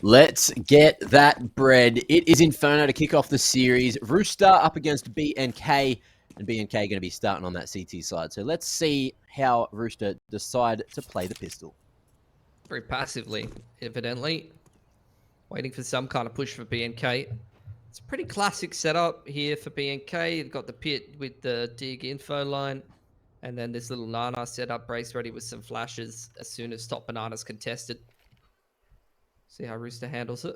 Let's get that bread. It is Inferno to kick off the series. Rooster up against BNK, and BNK going to be starting on that CT side. So let's see how Rooster decide to play the pistol. Very passively, evidently. Waiting for some kind of push for BNK. It's a pretty classic setup here for BNK. You've got the pit with the dig info line. And then this little Nana setup, brace ready with some flashes as soon as top banana's contested. See how Rooster handles it.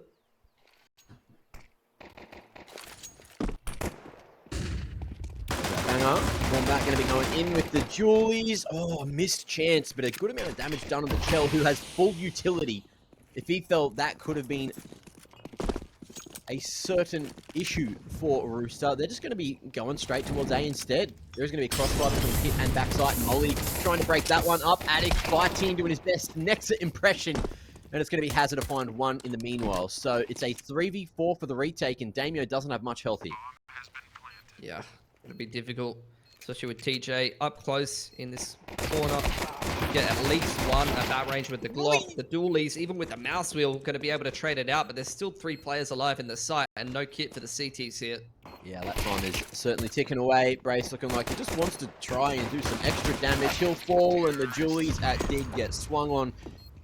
Banger. Wombat going to be going in with the Julies. Oh, missed chance, but a good amount of damage done on the Chell, who has full utility. If he felt that could have been a certain issue for Rooster, they're just going to be going straight towards A instead. There's going to be a crossfire between hit and backside. Molly trying to break that one up. Addict fighting, doing his best Nexa impression. And it's going to be Hazard to find one in the meanwhile. So it's a 3v4 for the retake, and Damio doesn't have much healthy. Yeah, it'll be difficult, especially with TJ up close in this corner. Get at least one at that range with the Glock. The dualies, even with the mouse wheel, going to be able to trade it out, but there's still 3 players alive in the site and no kit for the CTs here. Yeah, that time is certainly ticking away. Brace looking like he just wants to try and do some extra damage. He'll fall, and the dualies at dig get swung on.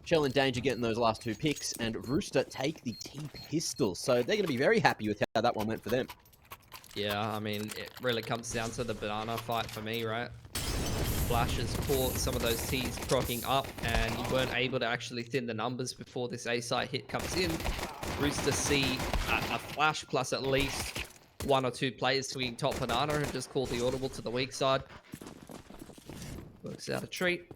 Chell in danger getting those last 2 picks, and Rooster take the T-pistol. So they're going to be very happy with how that one went for them. Yeah, I mean, it really comes down to the banana fight for me, right? Flashes caught some of those T's crocking up, and you weren't able to actually thin the numbers before this A-site hit comes in. Rooster see a flash plus at least 1 or 2 players swinging top banana and just call the audible to the weak side. Works out a treat.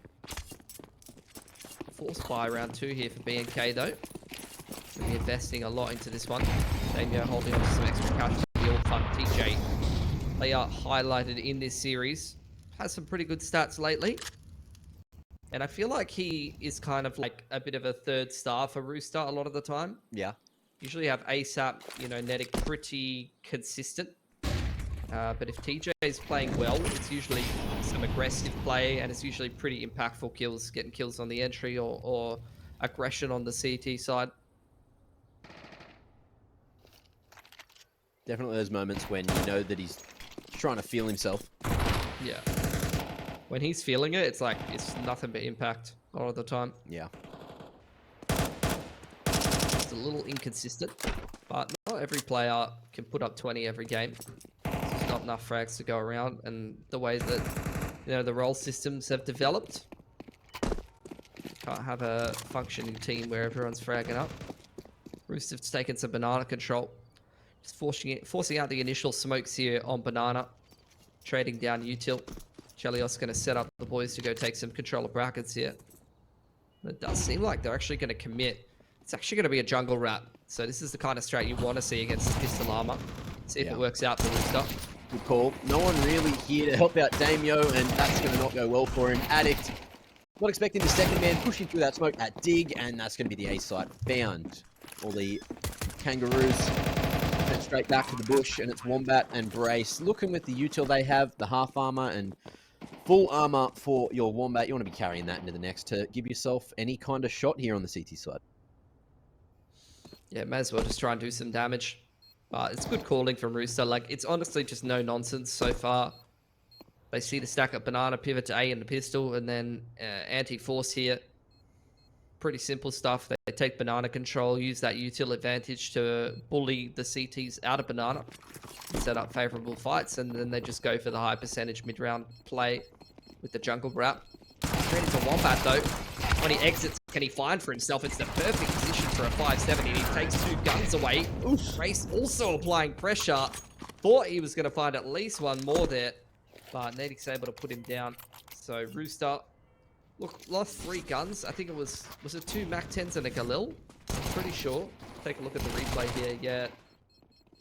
Force buy round 2 here for BNK though. We'll be investing a lot into this one. Damio holding on to some extra cash for the all-fun TJ. They are highlighted in this series. Has some pretty good stats lately. And I feel like he is kind of like a bit of a third star for Rooster a lot of the time. Yeah. Usually have ASAP, Netic pretty consistent. But if TJ is playing well, it's usually some aggressive play, and it's usually pretty impactful kills, getting kills on the entry or aggression on the CT side. Definitely those moments when you know that he's trying to feel himself. Yeah. When he's feeling it, it's like, it's nothing but impact a lot of the time. Yeah. It's a little inconsistent, but not every player can put up 20 every game. There's not enough frags to go around, and the way that, the role systems have developed, can't have a functioning team where everyone's fragging up. Rooster's taken some banana control. Just forcing out the initial smokes here on banana. Trading down util. Chelios going to set up the boys to go take some control of brackets here. It does seem like they're actually going to commit. It's actually going to be a jungle wrap. So this is the kind of strat you want to see against pistol armor. See if it works out for Rooster. Good call. No one really here to help out Damio, and that's going to not go well for him. Addict, not expecting the second man pushing through that smoke at dig, and that's going to be the A site found. All the Kangaroos went straight back to the bush, and it's Wombat and Brace. Looking with the util they have, the half armor and full armor for your Wombat. You want to be carrying that into the next to give yourself any kind of shot here on the CT side. Yeah, may as well just try and do some damage. But it's good calling from Rooster. Like, it's honestly just no nonsense so far. They see the stack up banana, pivot to A in the pistol, and then anti-force here. Pretty simple stuff. They take banana control, use that util advantage to bully the CTs out of banana, set up favorable fights, and then they just go for the high percentage mid-round play with the jungle wrap. Ready for Wombat though. When he exits, can he find for himself? It's the perfect position for a 570. He takes 2 guns away. Race also applying pressure. Thought he was going to find at least one more there, but Netic's able to put him down. So Rooster, look, lost 3 guns. I think it was it 2 MAC-10s and a Galil? I'm pretty sure. Take a look at the replay here.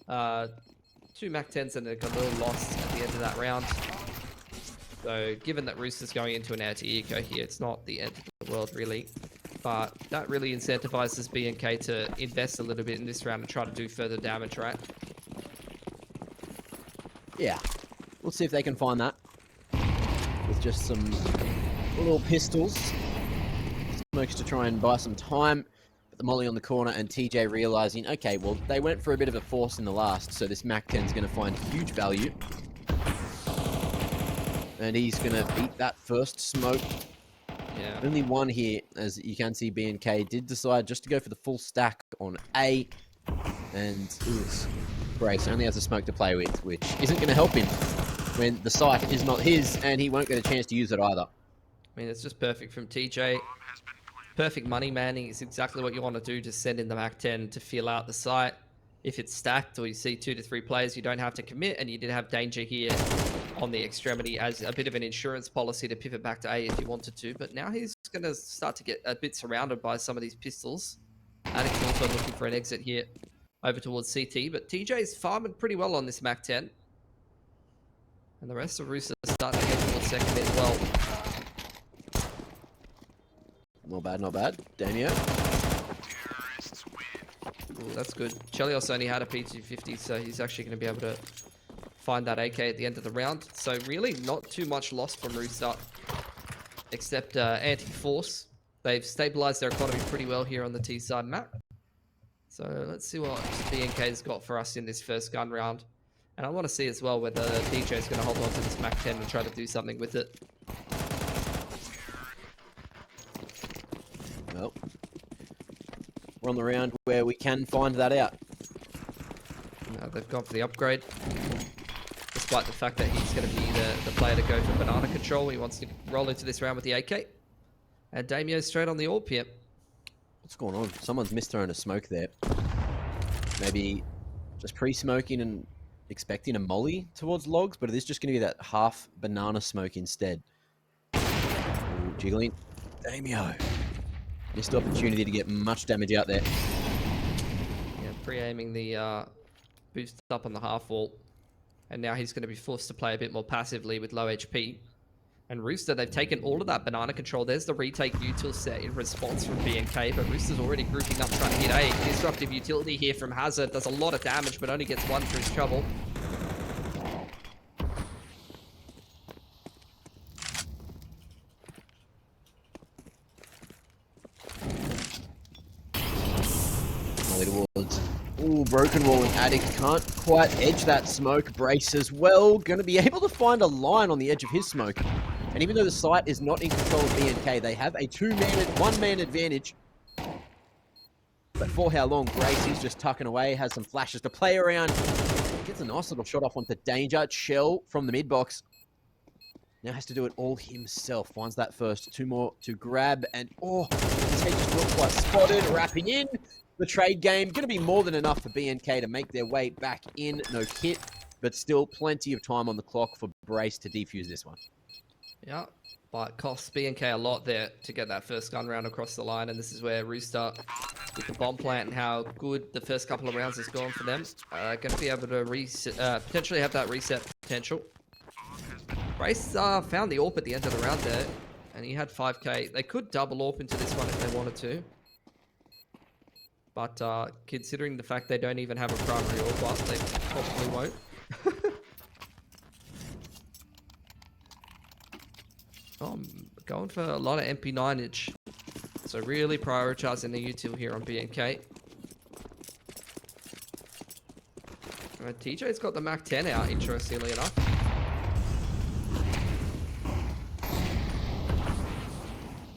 Yeah. 2 MAC-10s and a Galil lost at the end of that round. So given that Rooster's going into an anti-eco here, it's not the end of the world really. But that really incentivizes BNK to invest a little bit in this round and try to do further damage, right? Yeah. We'll see if they can find that. With just some little pistols. Smokes to try and buy some time. the molly on the corner, and TJ realizing, okay, well, they went for a bit of a force in the last, so this MAC-10 is going to find huge value. And he's going to beat that first smoke. Yeah. Only one here, as you can see, BNK did decide just to go for the full stack on A. And Brace only has a smoke to play with, which isn't going to help him when the site is not his, and he won't get a chance to use it either. I mean, it's just perfect from TJ. Perfect money manning is exactly what you want to do, to send in the MAC-10 to fill out the site. If it's stacked or you see 2 to 3 players, you don't have to commit, and you did have danger here on the extremity as a bit of an insurance policy to pivot back to A if you wanted to. But now he's going to start to get a bit surrounded by some of these pistols. Addict's also looking for an exit here over towards CT, but TJ's farming pretty well on this MAC-10. And the rest of Rooster starting to head towards second mid as well. Not bad, not bad. Damio. Ooh, that's good. Chelios only had a P250, so he's actually going to be able to find that AK at the end of the round. So really not too much loss from Rooster, except anti-force. They've stabilized their economy pretty well here on the T side map. So let's see what BNK's got for us in this first gun round. And I want to see as well whether DJ's going to hold on to this MAC-10 and try to do something with it. Well, we're on the round where we can find that out. They've gone for the upgrade. Despite the fact that he's going to be the player to go for banana control. He wants to roll into this round with the AK. And Damio's straight on the AWP here. What's going on? Someone's misthrown a smoke there. Maybe just pre-smoking and expecting a molly towards logs, but it is just going to be that half banana smoke instead. Ooh, jiggling. Damio. Missed opportunity to get much damage out there. Yeah, pre-aiming the boost up on the half wall. And now he's going to be forced to play a bit more passively with low HP. And Rooster, they've taken all of that banana control. There's the retake util set in response from BNK, but Rooster's already grouping up trying to hit A. Disruptive utility here from Hazard. Does a lot of damage, but only gets one for his trouble. Towards. Ooh, broken wall and Addict can't quite edge that smoke. Brace as well. Going to be able to find a line on the edge of his smoke. And even though the site is not in control of BNK, they have a one-man advantage. But for how long? Brace is just tucking away, has some flashes to play around. Gets a nice little shot off onto Danger. Shell from the mid-box. Now has to do it all himself. Finds that first. 2 more to grab. And, his head just not quite spotted. Wrapping in. The trade game, going to be more than enough for BNK to make their way back in. No kit, but still plenty of time on the clock for Brace to defuse this one. Yeah, but it costs BNK a lot there to get that first gun round across the line, and this is where Rooster, with the bomb plant and how good the first couple of rounds has gone for them, going to be able to potentially have that reset potential. Brace found the AWP at the end of the round there, and he had 5k. They could double AWP into this one if they wanted to. But considering the fact they don't even have a primary AWP, they probably won't. I'm going for a lot of MP9-age. So really prioritizing the util here on BNK. TJ's got the MAC-10 out, interestingly enough.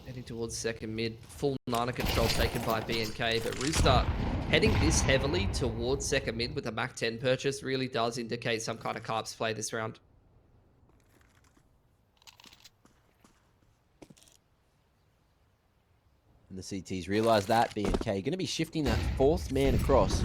Heading towards second mid. Full Nana control taken by BNK, but Rooster heading this heavily towards second mid with a MAC-10 purchase really does indicate some kind of carps play this round. And the CTs realise that. BNK going to be shifting that 4th man across.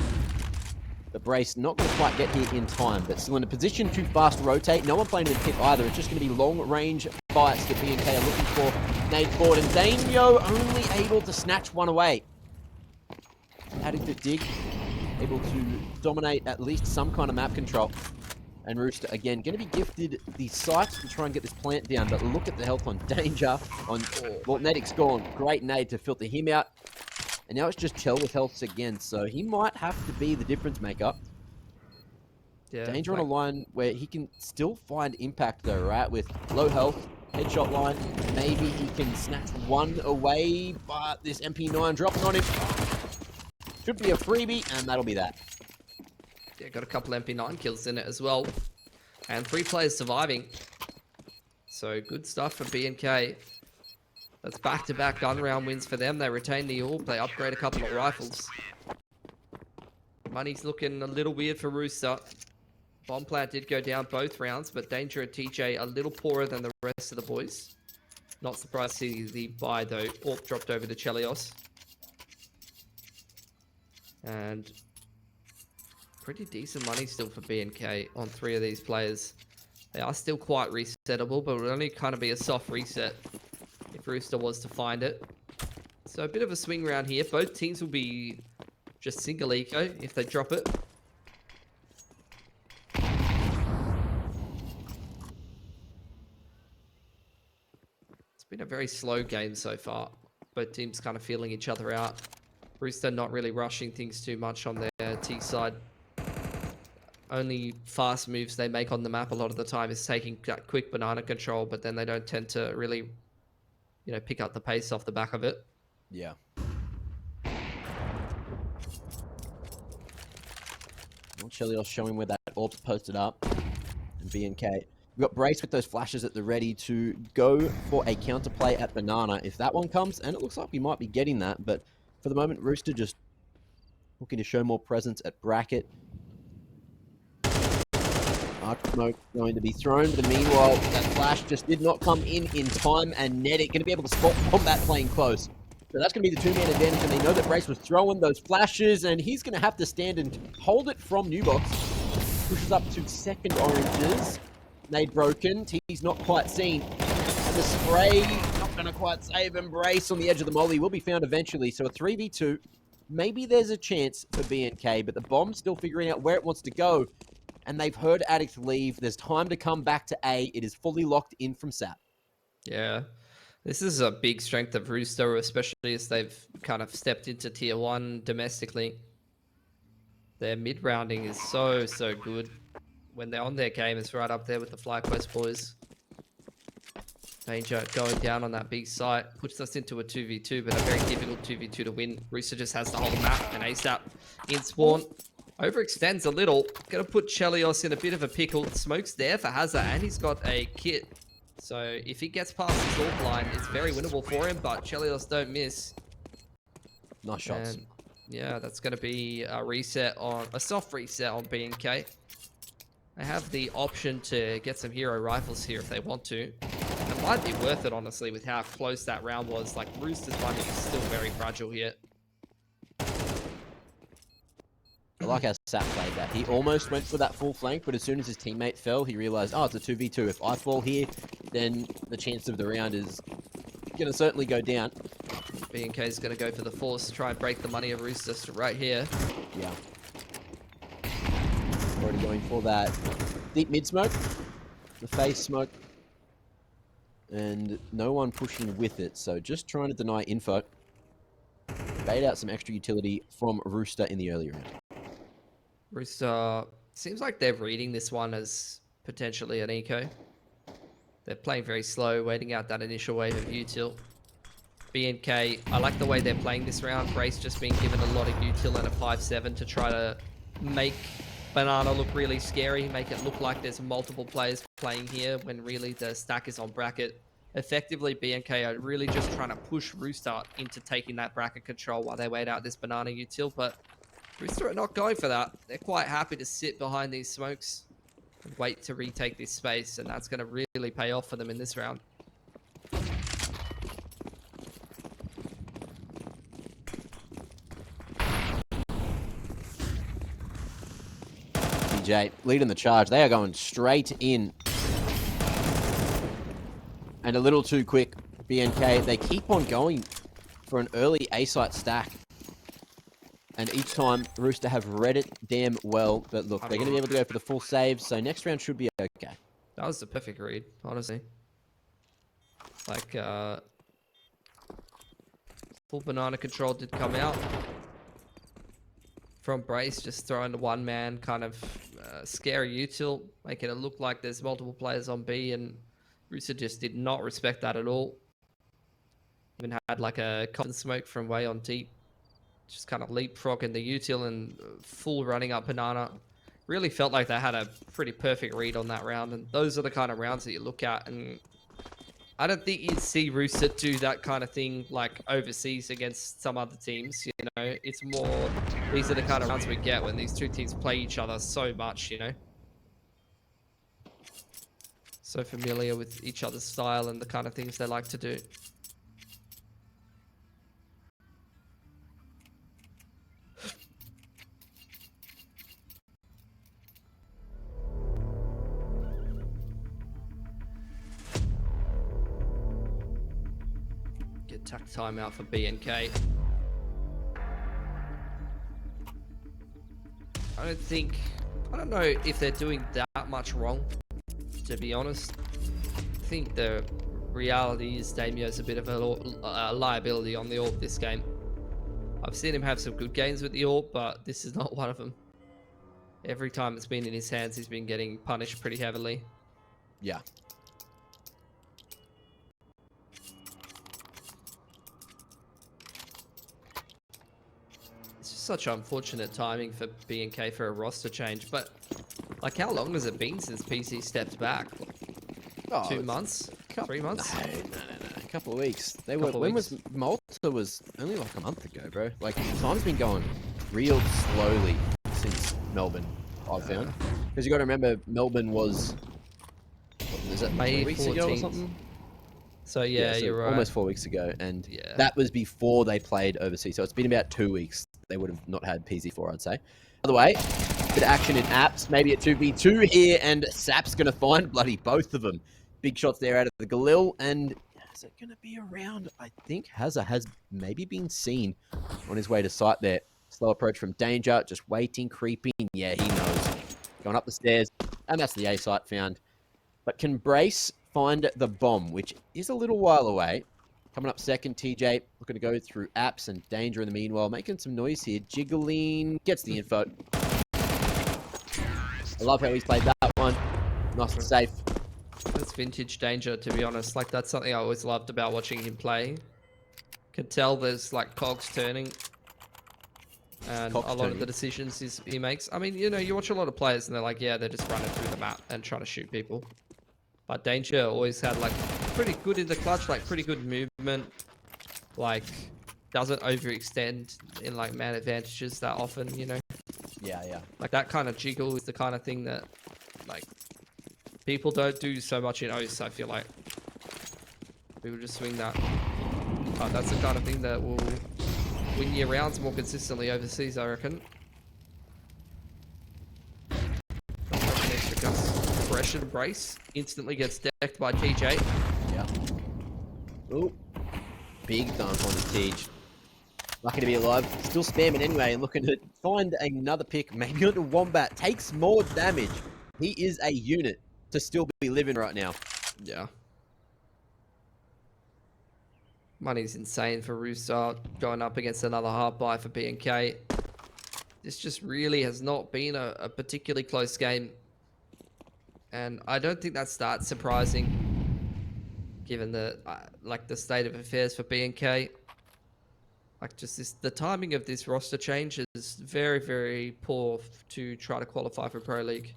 The Brace not going to quite get here in time, but still in a position to fast rotate. No one playing in the pit either. It's just going to be long-range fights that BNK are looking for. Nade forward, and Damio only able to snatch one away. Adding to dig, able to dominate at least some kind of map control. And Rooster, again, going to be gifted the site to try and get this plant down, but look at the health on Danger. Well, Nedic's gone. Great nade to filter him out. And now it's just Chell with healths again, so he might have to be the difference maker. Yeah, Danger on a line where he can still find impact though, right? With low health, headshot line, maybe he can snatch one away, but this MP9 drops on him. Should be a freebie, and that'll be that. Yeah, got a couple MP9 kills in it as well. And 3 players surviving. So good stuff for B&K. That's back-to-back gun round wins for them. They retain the AWP. They upgrade a couple of rifles. Money's looking a little weird for Rooster. Bomb plant did go down both rounds, but Danger and TJ a little poorer than the rest of the boys. Not surprised to see the buy, though. AWP dropped over to Chelios. And pretty decent money still for B&K on 3 of these players. They are still quite resettable, but it would only kind of be a soft reset if Rooster was to find it. So a bit of a swing round here. Both teams will be just single eco if they drop it. It's been a very slow game so far. Both teams kind of feeling each other out. Rooster not really rushing things too much on their T side. Only fast moves they make on the map a lot of the time is taking that quick banana control, but then they don't tend to really, you know, pick up the pace off the back of it. Yeah. Well, Chelios showing where that AWP's posted up. And B&K. We've got Brace with those flashes at the ready to go for a counterplay at banana if that one comes, and it looks like we might be getting that, but for the moment, Rooster just looking to show more presence at bracket. Arc smoke going to be thrown, but meanwhile, that flash just did not come in time, and Nedic going to be able to spot bomb that plane close. So that's going to be the 2-man advantage, and they know that Brace was throwing those flashes, and he's going to have to stand and hold it from Nubox. Pushes up to second oranges. Nade broken. T's not quite seen. And the spray not going to quite save him. Brace on the edge of the molly will be found eventually. So a 3v2. Maybe there's a chance for B&K, but the bomb's still figuring out where it wants to go. And they've heard Addict leave. There's time to come back to A. It is fully locked in from SAP. Yeah. This is a big strength of Rooster, especially as they've kind of stepped into tier 1 domestically. Their mid-rounding is so good. When they're on their game, it's right up there with the FlyQuest boys. Danger going down on that big site. Puts us into a 2v2, but a very difficult 2v2 to win. Rooster just has the whole map, and ASAP in spawn. Overextends a little. Gonna put Chelios in a bit of a pickle. Smoke's there for Hazza, and he's got a kit. So if he gets past his AWP line, it's very winnable for him, but Chelios don't miss. Nice shots. And yeah, that's going to be a soft reset on B&K. They have the option to get some hero rifles here if they want to. It might be worth it, honestly, with how close that round was. Like, Rooster's money is still very fragile here. I like how Sap played that. He almost went for that full flank, but as soon as his teammate fell, he realized, oh, it's a 2v2. If I fall here, then the chance of the round is going to certainly go down. B&K is going to go for the force, try and break the money of Rooster right here. Yeah. Already going for that deep mid smoke, the face smoke, and no one pushing with it. So just trying to deny info. Bait out some extra utility from Rooster in the early round. Rooster seems like they're reading this one as potentially an eco. They're playing very slow, waiting out that initial wave of util. B&K, I like the way they're playing this round. Brace just being given a lot of util and a 5-7 to try to make Banana look really scary, make it look like there's multiple players playing here when really the stack is on bracket. Effectively, B&K are really just trying to push Rooster into taking that bracket control while they wait out this Banana util, but Rooster are not going for that. They're quite happy to sit behind these smokes and wait to retake this space, and that's going to really pay off for them in this round. TJ leading the charge. They are going straight in. And a little too quick. B&K, they keep on going for an early A-site stack. And each time, Rooster have read it damn well. But look, they're going to be able to go for the full save. So next round should be okay. That was the perfect read, honestly. Like, full Banana control did come out. From Brace, just throwing the one-man kind of scary util, making it look like there's multiple players on B, and Rooster just did not respect that at all. Even had like a coffin smoke from way on deep. just kind of leapfrogging the util and full running up banana. Really felt like they had a pretty perfect read on that round, and those are the kind of rounds that you look at. And I don't think you'd see Rooster do that kind of thing like overseas against some other teams. You know, it's more these are the kind of rounds we get when these two teams play each other so much. You know, so familiar with each other's style and the kind of things they like to do. Get attack timeout for BNK. I don't know if they're doing that much wrong, to be honest. I think the reality is Damio's a bit of a liability on the AWP this game. I've seen him have some good games with the AWP, but this is not one of them. Every time it's been in his hands, he's been getting punished pretty heavily. Yeah. It's just such unfortunate timing for BNK for a roster change. But, like, how long has it been since PC stepped back? Oh, 2 months? 3 months? No. A couple of weeks. Was Malta was only like a month ago, bro. Like time's been going real slowly since Melbourne. I've found because you got to remember Melbourne was it May 3 weeks ago or 14th. something? So so you're right. Almost 4 weeks ago, and Yeah. that was before they played overseas. So it's been about 2 weeks. They would have not had PZ4, I'd say. By the way, bit of action in apps, maybe a 2v2 here, and Sap's gonna find bloody both of them. Big shots there out of the Galil, and is it going to be around? I think Hazza has maybe been seen on his way to site there. Slow approach from Danger, just waiting, creeping. Yeah, he knows. Going up the stairs, and that's the A site found. But can Brace find the bomb, which is a little while away? Coming up second, TJ looking to go through apps, and Danger in the meanwhile making some noise here. Jiggling, gets the info. I love how he's played that one. Nice and safe. That's vintage Danger, to be honest. Like, that's something I always loved about watching him play. Could tell there's, like, cogs turning. And a lot of the decisions he makes. I mean, you know, you watch a lot of players and they're like, yeah, they're just running through the map and trying to shoot people. But Danger always had, like, pretty good in the clutch, like, pretty good movement. Like, doesn't overextend in, like, man advantages that often, you know? Yeah. Like, that kind of jiggle is the kind of thing that, like, people don't do so much in OS, I feel like. People just swing that. But that's the kind of thing that will win your rounds more consistently overseas, I reckon. Extra guts. Pressure to Brace. Instantly gets decked by TJ. Yeah. Ooh. Big dunk on the Tej. Lucky to be alive. Still spamming anyway and looking to find another pick. Maybe onto Wombat. Takes more damage. He is a unit to still be living right now. Yeah. Money's insane for Rooster, going up against another hard buy for BNK. This just really has not been a particularly close game. And I don't think that's that surprising, given the like the state of affairs for BNK. Like, just the timing of this roster change is very, very poor to try to qualify for Pro League.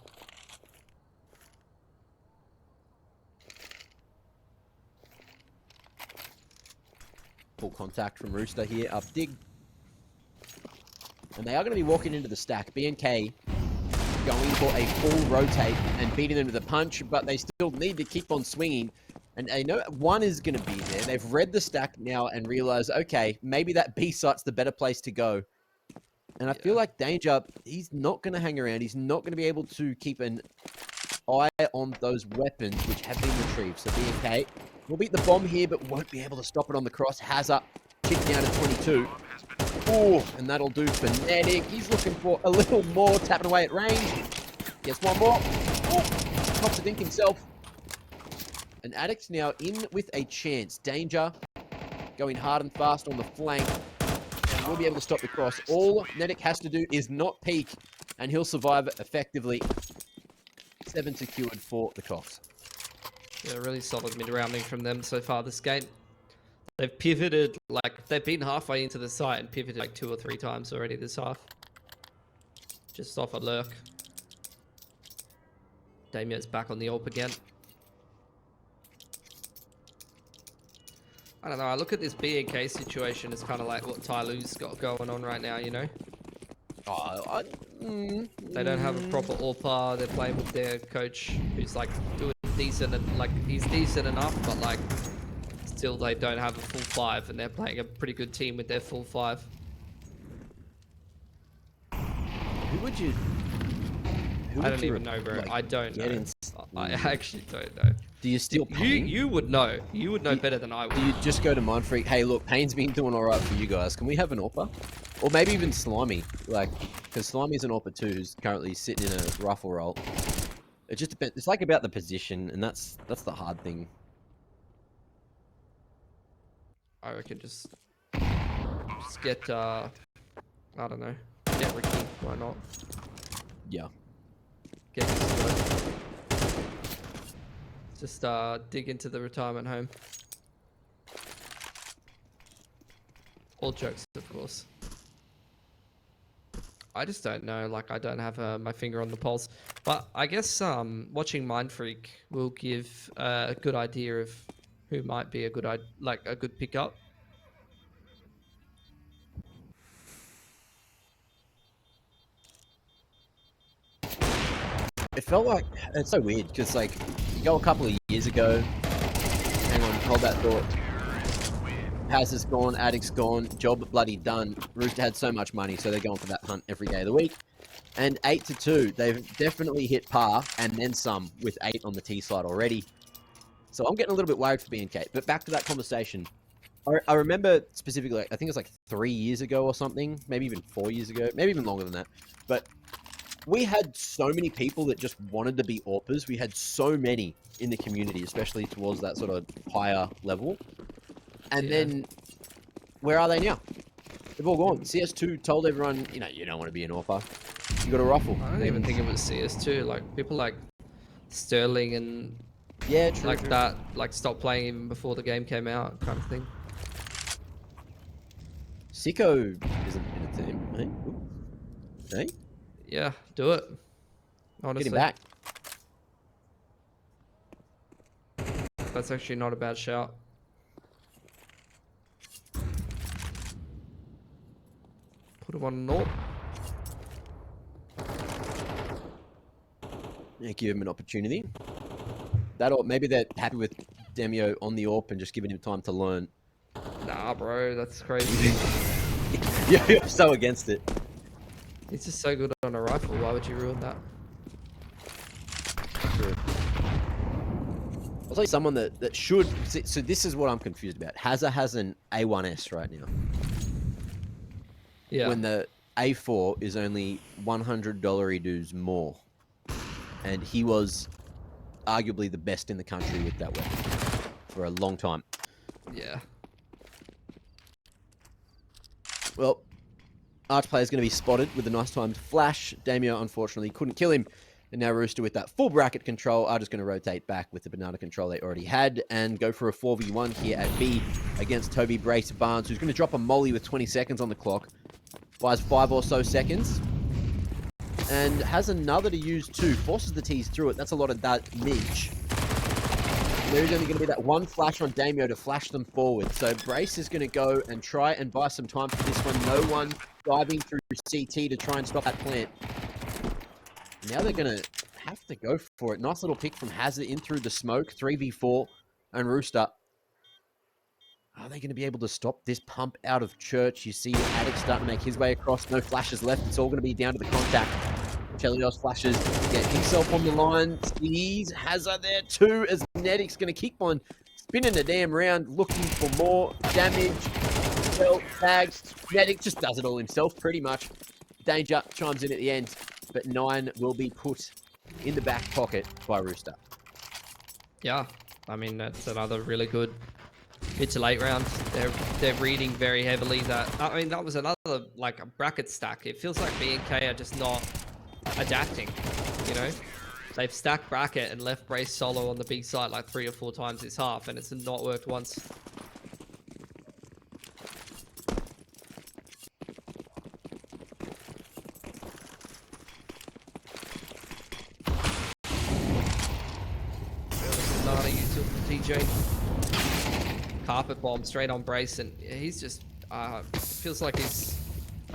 Full contact from Rooster here, up dig. And they are going to be walking into the stack. BNK going for a full rotate and beating them with a punch, but they still need to keep on swinging. And they know one is going to be there. They've read the stack now and realized, okay, maybe that B site's the better place to go. And I feel like Danger, he's not going to hang around. He's not going to be able to keep an eye on those weapons which have been retrieved. So BNK will beat the bomb here, but won't be able to stop it on the cross. Hazza kicked down to 22. Oh, and that'll do Fnatic. He's looking for a little more, tapping away at range. Gets one more. Oh, pops to think himself. And Addict's now in with a chance. Danger going hard and fast on the flank. And we'll be able to stop the cross. All Fnatic has to do is not peek, and he'll survive effectively. 7 secured for the Cox. Yeah, really solid mid-rounding from them so far this game. They've pivoted, like, they've been halfway into the site and pivoted like 2 or 3 times already this half. Just off a lurk. Damien's back on the AWP again. I don't know, I look at this BNK situation as kind of like what Tyloo's got going on right now, you know? They don't have a proper AWPer. They're playing with their coach who's like doing decent and like he's decent enough, but like still they don't have a full 5 and they're playing a pretty good team with their full 5. Who would you? I don't even know, bro. Like, I don't know. I Mm. actually don't know. Do you steal Pain? You would know. You would know better than I would. Do you just go to Mindfreak? Hey, look, Pain's been doing all right for you guys. Can we have an AWPer? Or maybe even Slimy, like, because Slimy's an AWPer too, who's currently sitting in a rifle role. It just depends. It's like about the position, and that's the hard thing. I reckon just get I don't know, get Ricky. Why not? Yeah. Get this guy. Just dig into the retirement home. All jokes, of course. I just don't know. Like, I don't have my finger on the pulse. But I guess watching Mindfreak will give a good idea of who might be a good pickup. It felt like it's so weird because like you go a couple of years ago. Hang on, hold that thought. House is gone, Addict's gone, job bloody done. Rooster had so much money, so they're going for that hunt every day of the week. And 8-2, they've definitely hit par and then some with 8 on the T slide already. So I'm getting a little bit worried for BNK. But back to that conversation. I remember specifically, I think it was like 3 years ago or something, maybe even 4 years ago, maybe even longer than that. But we had so many people that just wanted to be AWPers. We had so many in the community, especially towards that sort of higher level. And then, where are they now? They've all gone. CS2 told everyone, you know, you don't want to be an AWPer. You got a ruffle. I don't even think it was CS2. Like, people like Sterling and true. that, like, stopped playing even before the game came out, kind of thing. Sicko isn't in a team, eh? Ooh. Hey? Yeah, do it. Honestly. Get him back. That's actually not a bad shout. Put him on an AWP. Yeah, give him an opportunity. That, or maybe they're happy with Demio on the AWP and just giving him time to learn. Nah, bro, that's crazy. Yeah, you're so against it. He's just so good on a rifle. Why would you ruin that? True. I'll tell you someone that should... So this is what I'm confused about. Hazza has an A1S right now. Yeah. When the A4 is only $100 dues more. And he was arguably the best in the country with that weapon for a long time. Yeah. Well, Arch player is going to be spotted with a nice timed flash. Damio, unfortunately, couldn't kill him. And now Rooster with that full bracket control are just going to rotate back with the banana control they already had and go for a 4v1 here at B against Toby Brace Barnes, who's going to drop a molly with 20 seconds on the clock. Buys 5 or so seconds. And has another to use too. Forces the T's through it. That's a lot of that midge. There's only going to be that one flash on Damio to flash them forward. So Brace is going to go and try and buy some time for this one. No one diving through CT to try and stop that plant. Now they're going to have to go for it. Nice little pick from Hazard in through the smoke. 3v4 and Rooster. Are they going to be able to stop this pump out of church? You see Addict starting to make his way across. No flashes left. It's all going to be down to the contact. Chelios flashes, get himself on the line. Sees Hazard there too, as Nedic's going to keep on spinning the damn round, looking for more damage. Well, tags. Nedic just does it all himself, pretty much. Danger chimes in at the end, but 9 will be put in the back pocket by Rooster. Yeah, I mean, that's another really good mid to late round. They're reading very heavily that. I mean, that was another, like, a bracket stack. It feels like BNK are just not adapting, you know? They've stacked bracket and left Brace solo on the big site like 3 or 4 times this half, and it's not worked once. TJ. Carpet bomb straight on Brace, and he's just feels like he's,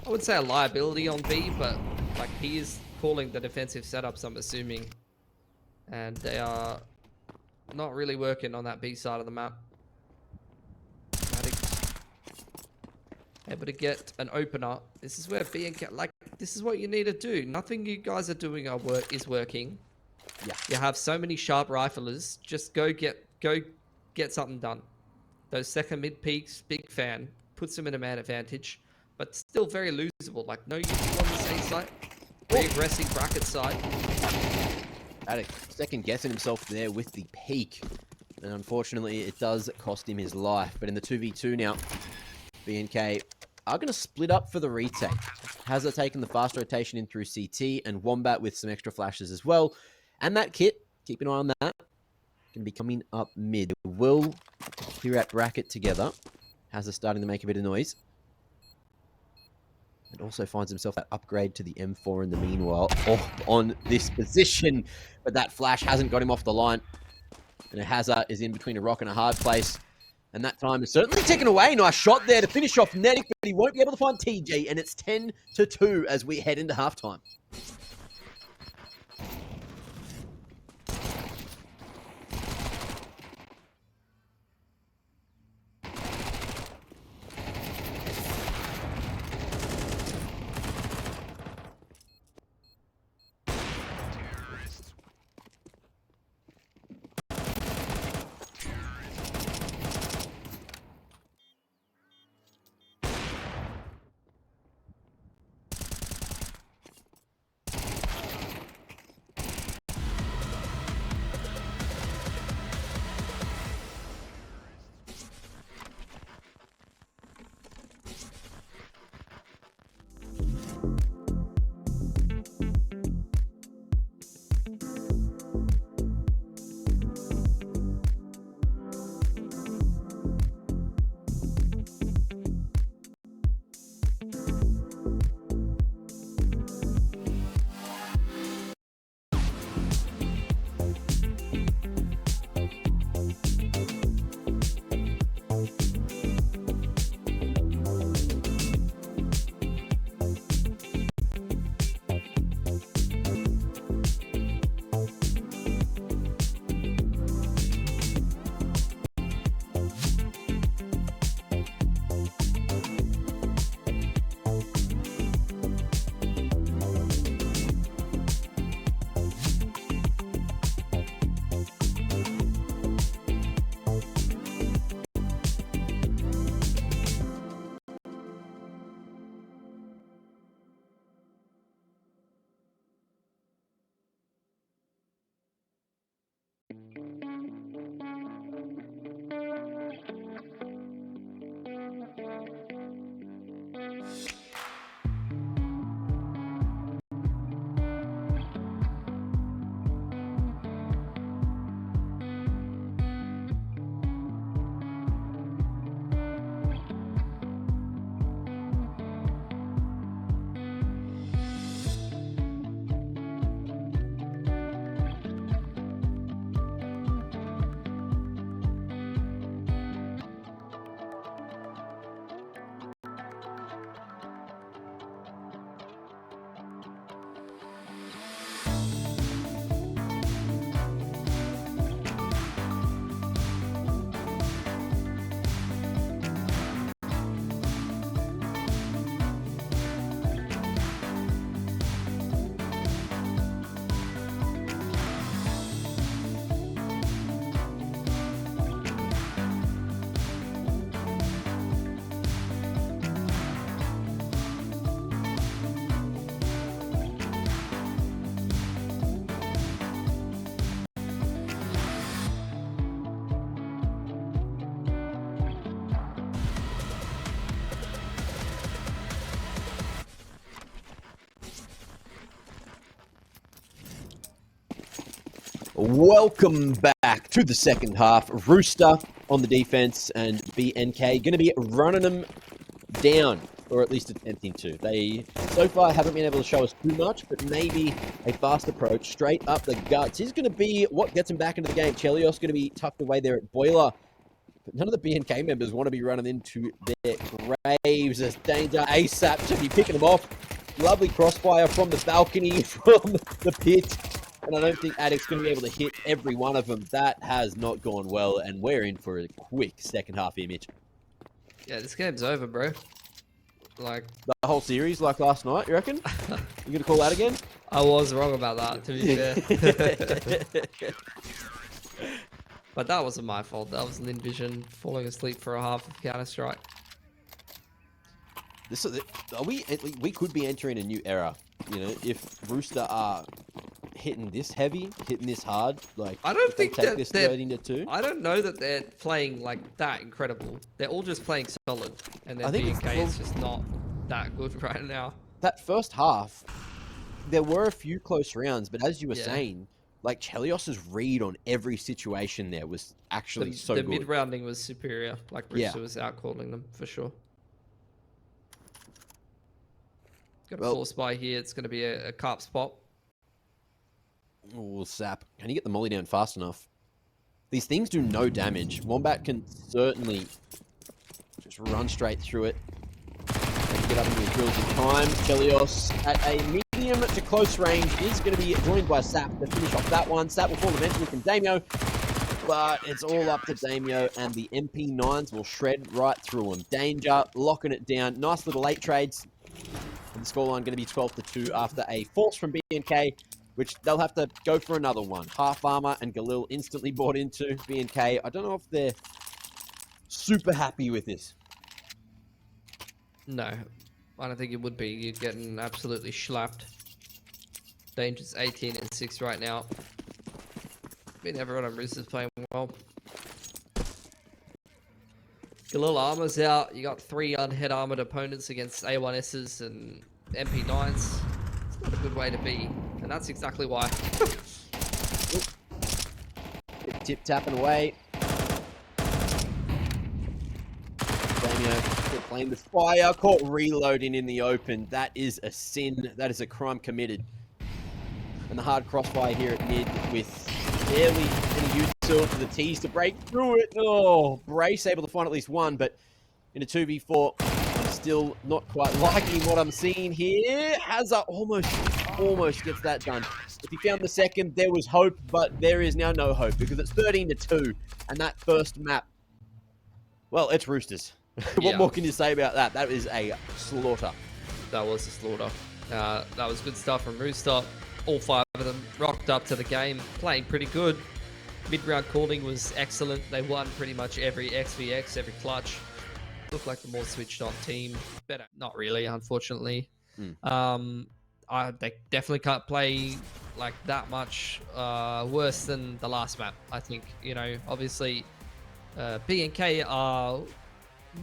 I wouldn't say a liability on B, but like he is calling the defensive setups, I'm assuming, and they are not really working on that B side of the map. Able to get an opener. This is where B and K, like, this is what you need to do. Nothing you guys are doing is working. Yeah. You have so many sharp riflers. Just go get something done. Those second mid peaks, big fan, puts them in a man advantage, but still very losable. Like, no using on the A side, very aggressive bracket side. Attic second guessing himself there with the peak, and unfortunately it does cost him his life. But in the 2v2 now, BNK are going to split up for the retake. Hazard taking the fast rotation in through CT, and Wombat with some extra flashes as well. And that kit, keep an eye on that, going to be coming up mid. Will here at bracket together. Hazard starting to make a bit of noise. And also finds himself that upgrade to the M4 in the meanwhile on this position. But that flash hasn't got him off the line. And Hazard is in between a rock and a hard place. And that time is certainly taken away. Nice shot there to finish off Netic, but he won't be able to find TJ. And it's 10-2 as we head into halftime. Welcome back to the second half. Rooster on the defense and BNK going to be running them down. or at least attempting to. They, so far, haven't been able to show us too much, but maybe a fast approach straight up the guts is going to be what gets him back into the game. Chelios going to be tucked away there at Boiler. But none of the BNK members want to be running into their graves as danger. ASAP should be picking them off. Lovely crossfire from the balcony, from the pit. And I don't think Addict's going to be able to hit every one of them. That has not gone well, and we're in for a quick second half image. Yeah, this game's over, bro. Like the whole series, like last night, you reckon? You going to call that again? I was wrong about that, to be fair. But that wasn't my fault. That was Lin Vision falling asleep for a half of Counter-Strike. We could be entering a new era, you know, if Rooster are hitting this heavy, hitting this hard. Like, I don't think take that this they're 13-2. I don't know that they're playing like that incredible. They're all just playing solid, and their BK is just not that good right now. That first half, there were a few close rounds, but as you were saying, like Chelios's read on every situation there was actually so good. The mid-rounding was superior. Like Rooster was out-calling them for sure. Got a force buy here. It's going to be a carp spot. Oh, Sap. Can you get the molly down fast enough? These things do no damage. Wombat can certainly just run straight through it. And get up into the drills in time. Chelios at a medium to close range is going to be joined by Sap to finish off that one. Sap will fall eventually from Damio, but it's all up to Damio, and the MP9s will shred right through him. Danger, locking it down. Nice little late trades. And the scoreline going to be 12-2 after a force from BNK, which they'll have to go for another one. Half armor and Galil instantly bought into BNK. I don't know if they're super happy with this. No, I don't think it would be. You're getting absolutely schlapped. Danger's 18-6 right now. I mean, everyone on Rooster's playing well. Galil armor's out. You got 3 unhead armored opponents against A1Ss and MP9s. It's not a good way to be, and that's exactly why. Tip tapping away. Damio playing with fire, caught reloading in the open. That is a sin. That is a crime committed. And the hard crossfire here at mid with barely any utility for the T's to break through it. Oh, Brace able to find at least one, but in a 2v4, I'm still not quite liking what I'm seeing here. Hazard almost gets that done. If he found the second, there was hope, but there is now no hope because it's 13-2, and that first map, well, it's Roosters. What more can you say about that? That is a slaughter. That was a slaughter. That was good stuff from Rooster. All 5 of them rocked up to the game, playing pretty good. Mid-round calling was excellent. They won pretty much every XVX, every clutch. Looked like the more switched-on team. Better, not really, unfortunately. They definitely can't play like that much worse than the last map. I think, you know, obviously BNK are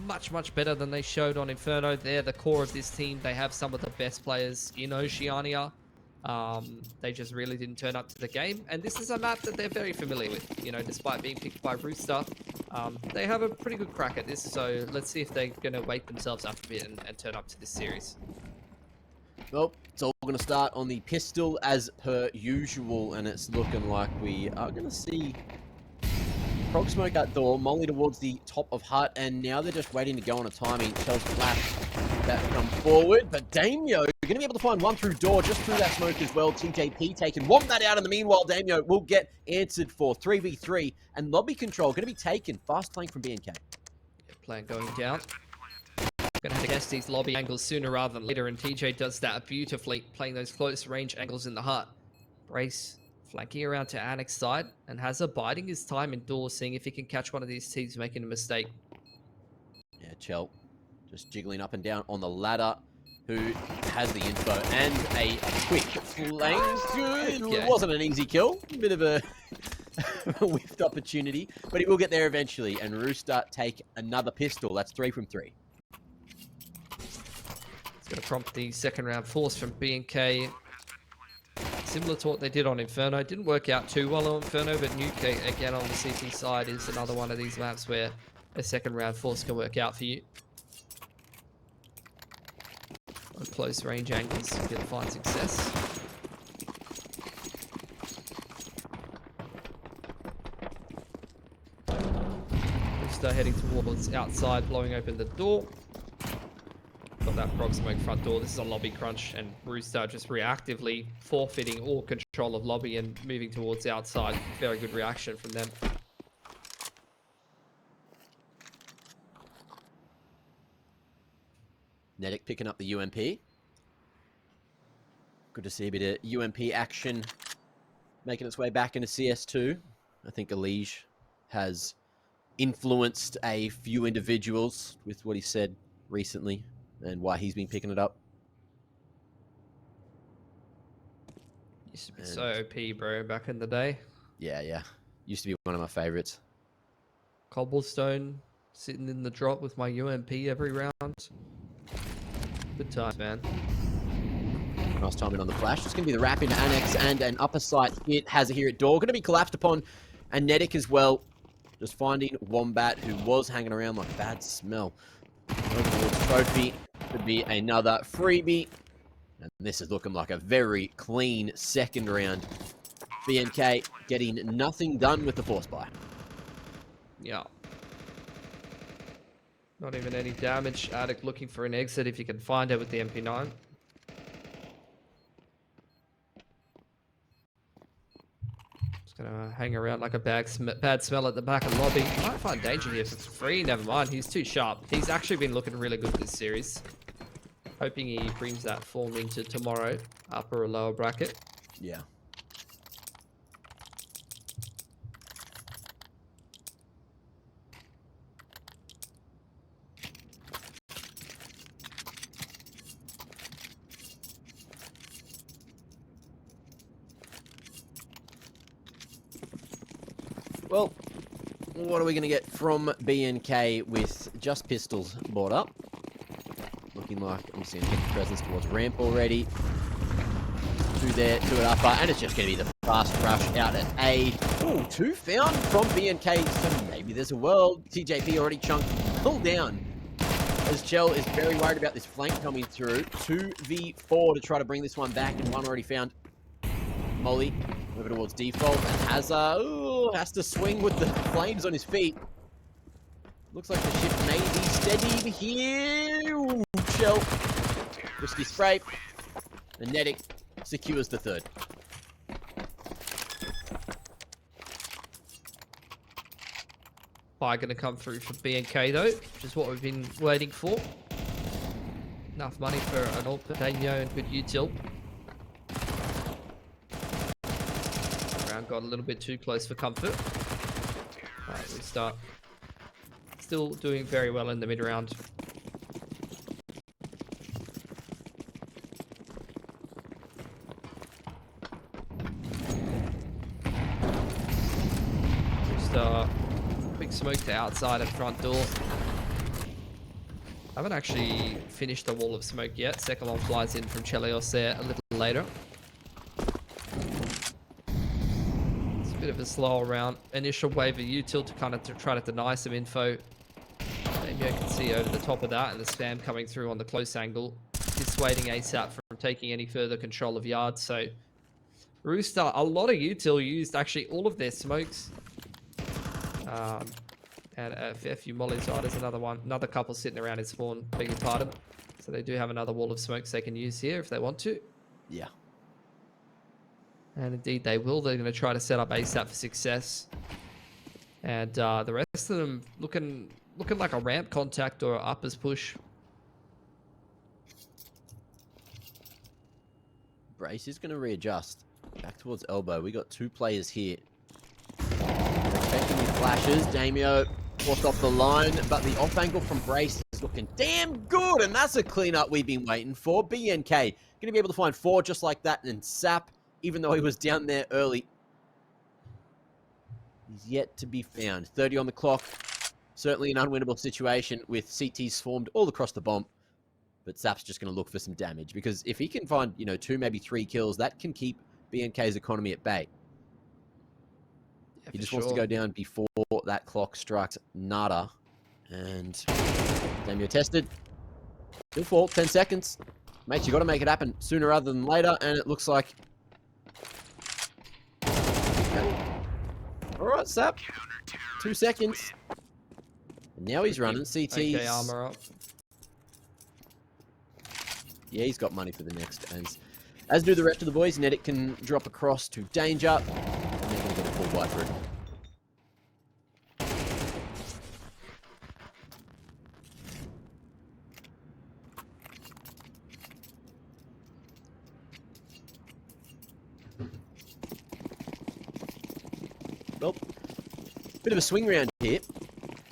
much better than they showed on Inferno. They're the core of this team. They have some of the best players in Oceania. They just really didn't turn up to the game, and this is a map that they're very familiar with, you know, despite being picked by Rooster. They have a pretty good crack at this, so let's see if they're going to wake themselves up a bit and turn up to this series. Well, it's all going to start on the pistol as per usual, and it's looking like we are going to see Prog smoke at door, Molly towards the top of hut, and now they're just waiting to go on a timing. Tells Flash that come forward, but Damio going to be able to find one through door, just through that smoke as well. TJP taken Wombat out in the meanwhile. Damio will get answered for 3v3, and lobby control going to be taken. Fast playing from BNK. Plan going down. Going to have to guess these lobby angles sooner rather than later, and TJ does that beautifully, playing those close range angles in the hut. Brace flanking around to Annex side, and has a biding his time indoors, seeing if he can catch one of these teams making a mistake. Yeah, Chell just jiggling up and down on the ladder, who has the info, and a quick flame. It wasn't an easy kill, a bit of a whiffed opportunity, but he will get there eventually, and Rooster take another pistol. That's 3 from 3. It's going to prompt the second round force from B&K. Similar to what they did on Inferno. Didn't work out too well on Inferno, but Nuke, again on the CT side, is another one of these maps where a second round force can work out for you. on close range angles to get find success. Rooster heading towards outside, blowing open the door. Got that frog smoke front door. This is a lobby crunch, and Rooster just reactively forfeiting all control of lobby and moving towards outside. Very good reaction from them. Nedic picking up the UMP. Good to see a bit of UMP action making its way back into CS2. I think Elige has influenced a few individuals with what he said recently and why he's been picking it up. Used to be so OP, bro, back in the day. Yeah. Used to be one of my favorites. Cobblestone, sitting in the drop with my UMP every round. Good times, man. Nice timing on the flash. It's going to be the wrap into Annex and an upper sight hit. Has a here at door. Going to be collapsed upon. And Nedic as well. Just finding Wombat, who was hanging around like a bad smell. Over towards Trophy. Could be another freebie. And this is looking like a very clean second round. BNK getting nothing done with the force buy. Yeah. Not even any damage. Attic looking for an exit if you can find it with the MP9. Just gonna hang around like a bad smell at the back of the lobby. Might find danger here for free. Never mind. He's too sharp. He's actually been looking really good this series. Hoping he brings that form into tomorrow, upper or lower bracket. Yeah. Well, what are we going to get from BNK with just pistols brought up? Looking like I'm seeing a presence towards ramp already. Two there, two at upper, and it's just going to be the fast rush out at A. Ooh, two found from BNK, so maybe there's a world. TJP already chunked, pulled down. As Chell is very worried about this flank coming through. 2v4 to try to bring this one back, and one already found. Molly moving towards default, and has to swing with the flames on his feet. Looks like the ship may be steady here. Ooh, Chell. Risky spray. And Nedic secures the third. Buy gonna come through for BNK though, which is what we've been waiting for. Enough money for an alt Daniel and good util. Round got a little bit too close for comfort. Alright, we start. Still doing very well in the mid round. Just quick smoke to outside and front door. I haven't actually finished the wall of smoke yet. Second one flies in from Chelios there a little later. It's a bit of a slower round. Initial wave of util to kind of try to deny some info. Maybe I can see over the top of that and the spam coming through on the close angle, dissuading ASAP from taking any further control of yards. So Rooster, a lot of util used actually all of their smokes. And a fair few mollies. Oh, there's another couple sitting around his spawn, beg your pardon. So they do have another wall of smokes they can use here if they want to. Yeah. And indeed they will. They're going to try to set up ASAP for success. And the rest of them looking like a ramp contact or uppers push. Brace is going to readjust. Back towards elbow. We got two players here. Expecting these flashes. Damio forced off the line, but the off angle from Brace is looking damn good, and that's a cleanup we've been waiting for. BNK going to be able to find four just like that, and Sap, even though he was down there early, he's yet to be found. 30 on the clock. Certainly an unwinnable situation with CTs formed all across the bomb. But Sap's just going to look for some damage, because if he can find, 2, maybe 3 kills, that can keep BNK's economy at bay. He just wants to go down before that clock strikes nada. And Damio tested. Good fall, 10 seconds. Mate, you got to make it happen sooner rather than later, and it looks like... All right, Sap. 2 seconds. And now he's running. CT's... Okay, armor up. Yeah, he's got money for the next. As do the rest of the boys. Nedic can drop across to danger. And they're going to get a full buy for it. Well, bit of a swing round here.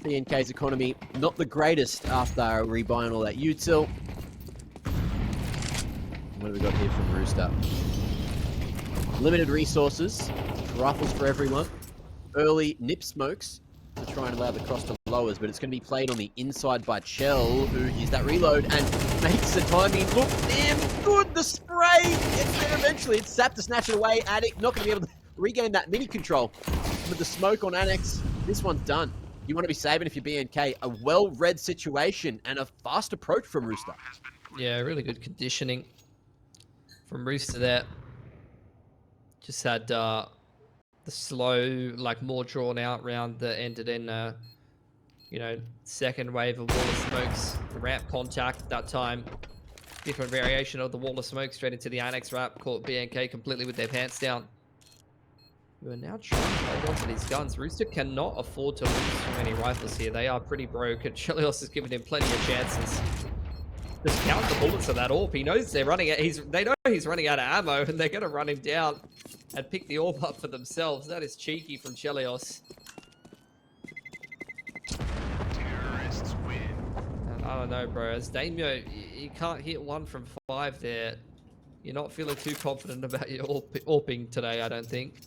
BNK's economy not the greatest after rebuying all that util. What have we got here from Rooster? Limited resources, rifles for everyone, early nip smokes to try and allow the cross to lowers, but it's going to be played on the inside by Chell, who is that reload and makes the timing look damn good. The spray gets there eventually. It's Sap to snatch it away. Addict not going to be able to regain that mini control. With the smoke on Annex, this one's done. You want to be saving if you're BNK. A well-read situation and a fast approach from Rooster. Yeah, really good conditioning from Rooster there. Just had the slow, like more drawn out round that ended in, you know, second wave of wall of smokes. The ramp contact at that time. Different variation of the wall of smoke straight into the Annex wrap. Caught BNK completely with their pants down. We're now trying to hold on to these guns. Rooster cannot afford to lose too many rifles here. They are pretty broke, and Chelios has given him plenty of chances. Just count the bullets of that AWP. He knows they're running out. They know he's running out of ammo, and they're going to run him down and pick the AWP up for themselves. That is cheeky from Chelios. Terrorists win. And I don't know, bro. As Damio, you can't hit 1 from 5 there. You're not feeling too confident about your AWPing today, I don't think.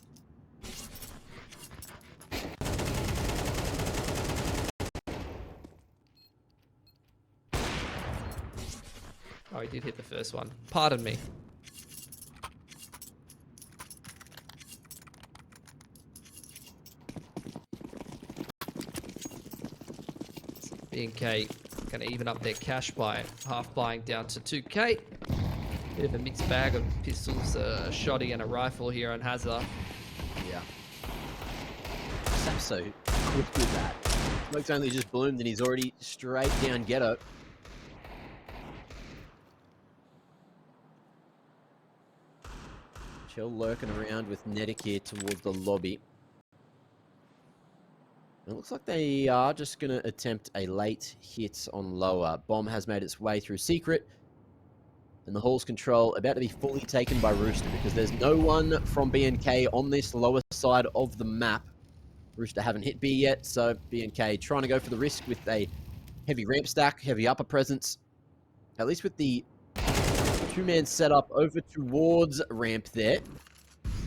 Oh, he did hit the first one. Pardon me. BNK gonna even up their cash by half buying down to 2k. Bit of a mixed bag of pistols, a shotty and a rifle here on Hazard. Yeah. Sap's so quick with that. Smoke's only just bloomed and he's already straight down ghetto. Chell lurking around with Nedic here towards the lobby. It looks like they are just going to attempt a late hit on lower. Bomb has made its way through secret. And the hall's control about to be fully taken by Rooster because there's no one from BNK on this lower side of the map. Rooster haven't hit B yet, so BNK trying to go for the risk with a heavy ramp stack, heavy upper presence. At least with the two-man setup over towards ramp there.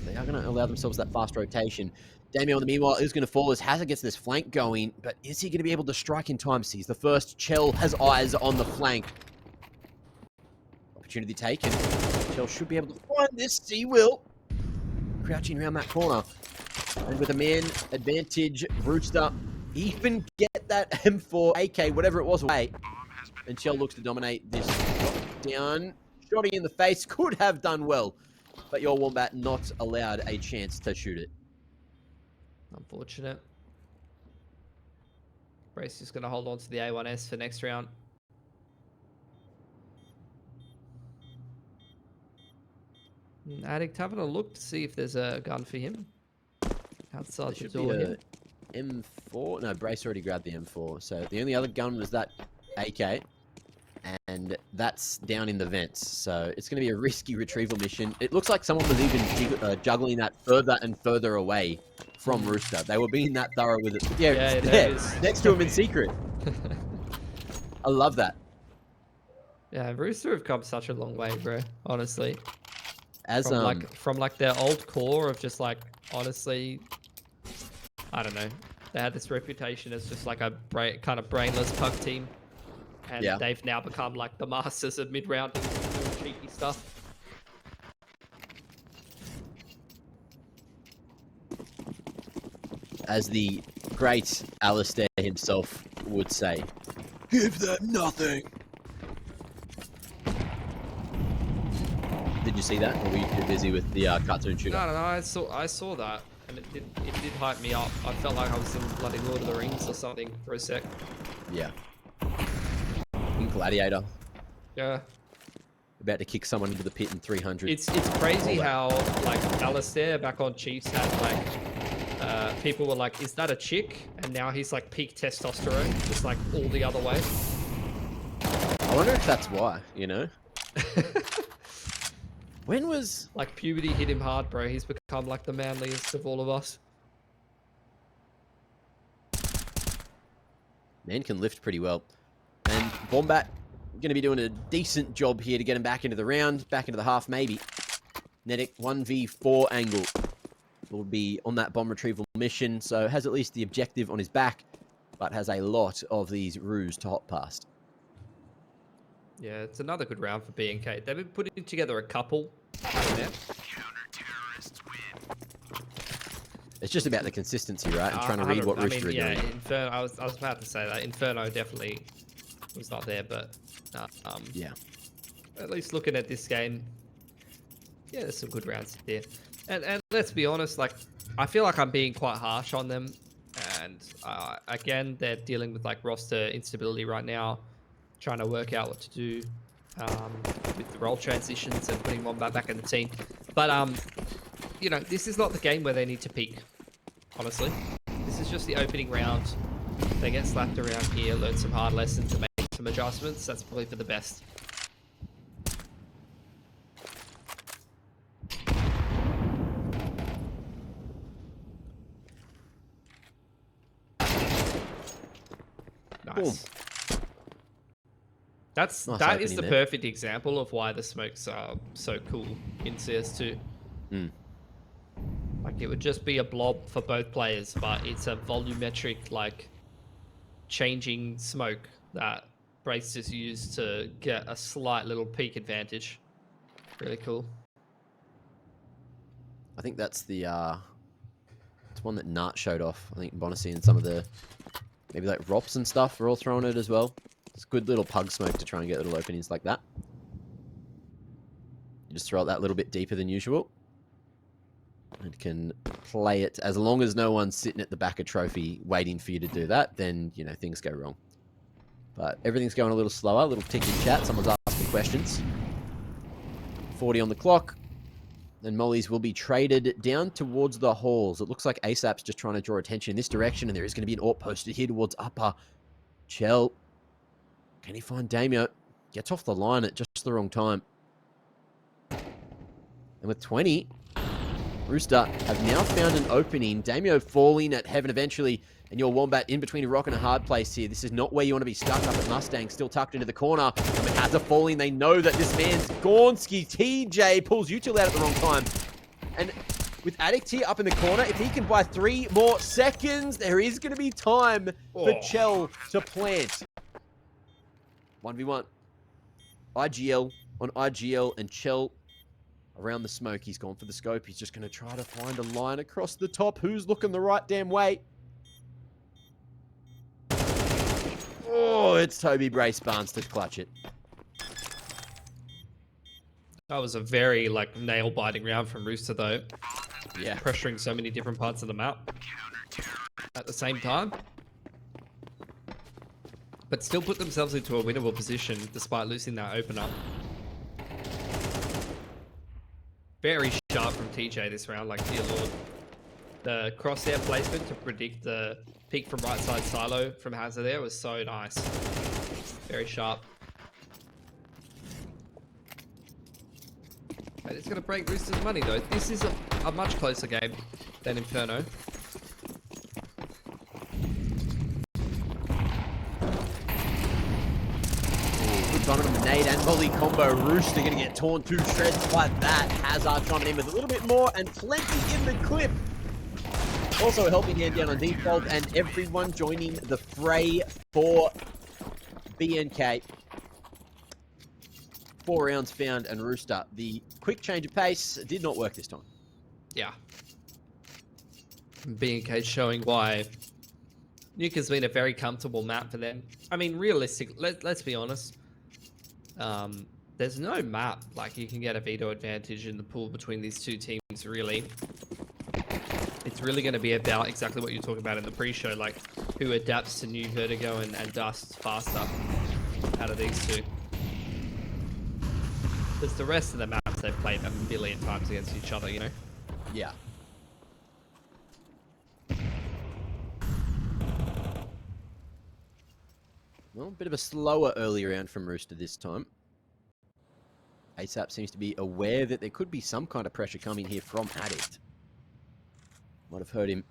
They are going to allow themselves that fast rotation. Damien, meanwhile, is going to fall as Hazard gets this flank going, but is he going to be able to strike in time? Sees the first. Chell has eyes on the flank. Opportunity taken. Chell should be able to find this. He will. Crouching around that corner. And with a man advantage, Rooster even get that M4 AK, whatever it was, away. And Chell looks to dominate this down. Shotty in the face could have done well, but your Wombat not allowed a chance to shoot it. Unfortunate. Brace just going to hold on to the A1S for next round. Addict having a look to see if there's a gun for him. Outside the door here. M4? No, Brace already grabbed the M4. So the only other gun was that AK. And that's down in the vents. So it's going to be a risky retrieval mission. It looks like someone was even juggling that further and further away from Rooster. They were being that thorough with it. Yeah, it's there, next to him in secret. I love that. Yeah, Rooster have come such a long way, bro. Honestly. As from like their old core of just like, honestly, I don't know. They had this reputation as just like a kind of brainless pug team. And they've now become like the masters of mid-round and doing cheeky stuff. As the great Alistair himself would say, give them nothing. Did you see that, or were you too busy with the cartoon shooter? No, I saw that, and it did hype me up. I felt like I was in bloody Lord of the Rings or something for a sec. Yeah. In Gladiator, Yeah. about to kick someone into the pit in 300. It's crazy Oh, wow. how like Alistair back on Chiefs had like people were like, is that a chick? And now he's like peak testosterone, just like all the other way. I wonder if that's why, you know? When was... Like puberty hit him hard, bro. He's become like the manliest of all of us. Man can lift pretty well. And Wombat going to be doing a decent job here to get him back into the round, back into the half maybe. Nedic 1v4 angle will be on that bomb retrieval mission, so has at least the objective on his back, but has a lot of these roos to hop past. Yeah, it's another good round for B&K. They've been putting together a couple there. It's just about the consistency, right? And trying to read what Rooster are doing. Inferno, I was about to say that. Inferno definitely was not there, but Yeah. at least looking at this game, yeah, there's some good rounds there. And let's be honest, like, I feel like I'm being quite harsh on them. And again, they're dealing with like roster instability right now, trying to work out what to do with the role transitions and putting Wombat back in the team. But you know, this is not the game where they need to peak. Honestly, this is just the opening round. They get slapped around here, learn some hard lessons, and make some adjustments. That's probably for the best. Nice. Boom. That Nice is the opening there. perfect example of why the smokes are so cool in CS2. Mm. Like, it would just be a blob for both players, but it's a volumetric, like, changing smoke that Bracers use to get a slight little peak advantage. Really cool. I think that's the it's one that Nart showed off. I think Bonacy and some of the maybe like Rops and stuff are all throwing it as well. It's a good little pug smoke to try and get little openings like that. You just throw it that little bit deeper than usual. And can play it as long as no one's sitting at the back of trophy waiting for you to do that, then you know things go wrong. But everything's going a little slower, a little tick in chat, someone's asking questions. 40 on the clock. And Mollies will be traded down towards the halls. It looks like ASAP's just trying to draw attention in this direction, and there is going to be an AWP posted here towards upper. Chell. Can he find Damio? Gets off the line at just the wrong time. And with 20, Rooster have now found an opening. Damio falling at heaven eventually, and your Wombat in between a rock and a hard place here. This is not where you want to be stuck up at Mustang, still tucked into the corner. And with Hazza falling, they know that this man's Gornsky. TJ pulls Util out at the wrong time. And with Addict here up in the corner, if he can buy 3 more seconds, there is going to be time for Chell to plant. 1v1. IGL on IGL, and Chell around the smoke. He's gone for the scope. He's just going to try to find a line across the top. Who's looking the right damn way? Oh, it's Toby Brace Barnes to clutch it. That was a very, like, nail-biting round from Rooster, though. Yeah. Pressuring so many different parts of the map at the same time. But still put themselves into a winnable position despite losing that opener. Very sharp from TJ this round, like, dear lord. The crosshair placement to predict the peek from right side silo from Hazza there was so nice. Very sharp. But it's going to break Rooster's money, though. This is a much closer game than Inferno. Good run on the nade and volley combo. Rooster going to get torn to shreds like that. Hazard coming in with a little bit more and plenty in the clip. Also a helping hand down on default, and everyone joining the fray for BNK. 4 rounds found, and Rooster, the quick change of pace did not work this time. Yeah. B&K showing why Nuke has been a very comfortable map for them. I mean, realistic. Let's be honest. There's no map like you can get a veto advantage in the pool between these two teams, really. It's really going to be about exactly what you're talking about in the pre-show, like who adapts to new vertigo and dust faster out of these two. Because the rest of the maps they've played a million times against each other, you know? Yeah. Well, a bit of a slower early round from Rooster this time. ASAP seems to be aware that there could be some kind of pressure coming here from Addict. Might have heard him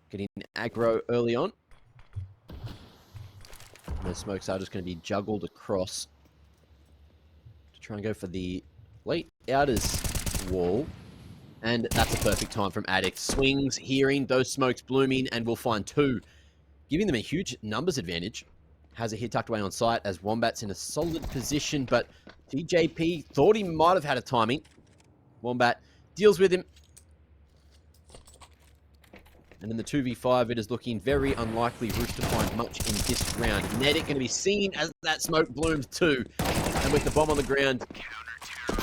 getting aggro early on. And the smokes are just going to be juggled across to try and go for the late outers wall. And that's a perfect time from Addict. Swings, hearing those smokes blooming, and we'll find two, giving them a huge numbers advantage. Has a hit tucked away on site as Wombat's in a solid position, but TJP thought he might have had a timing. Wombat deals with him. And in the 2v5, it is looking very unlikely Rooster to find much in this round. Medic going to be seen as that smoke blooms too. And with the bomb on the ground,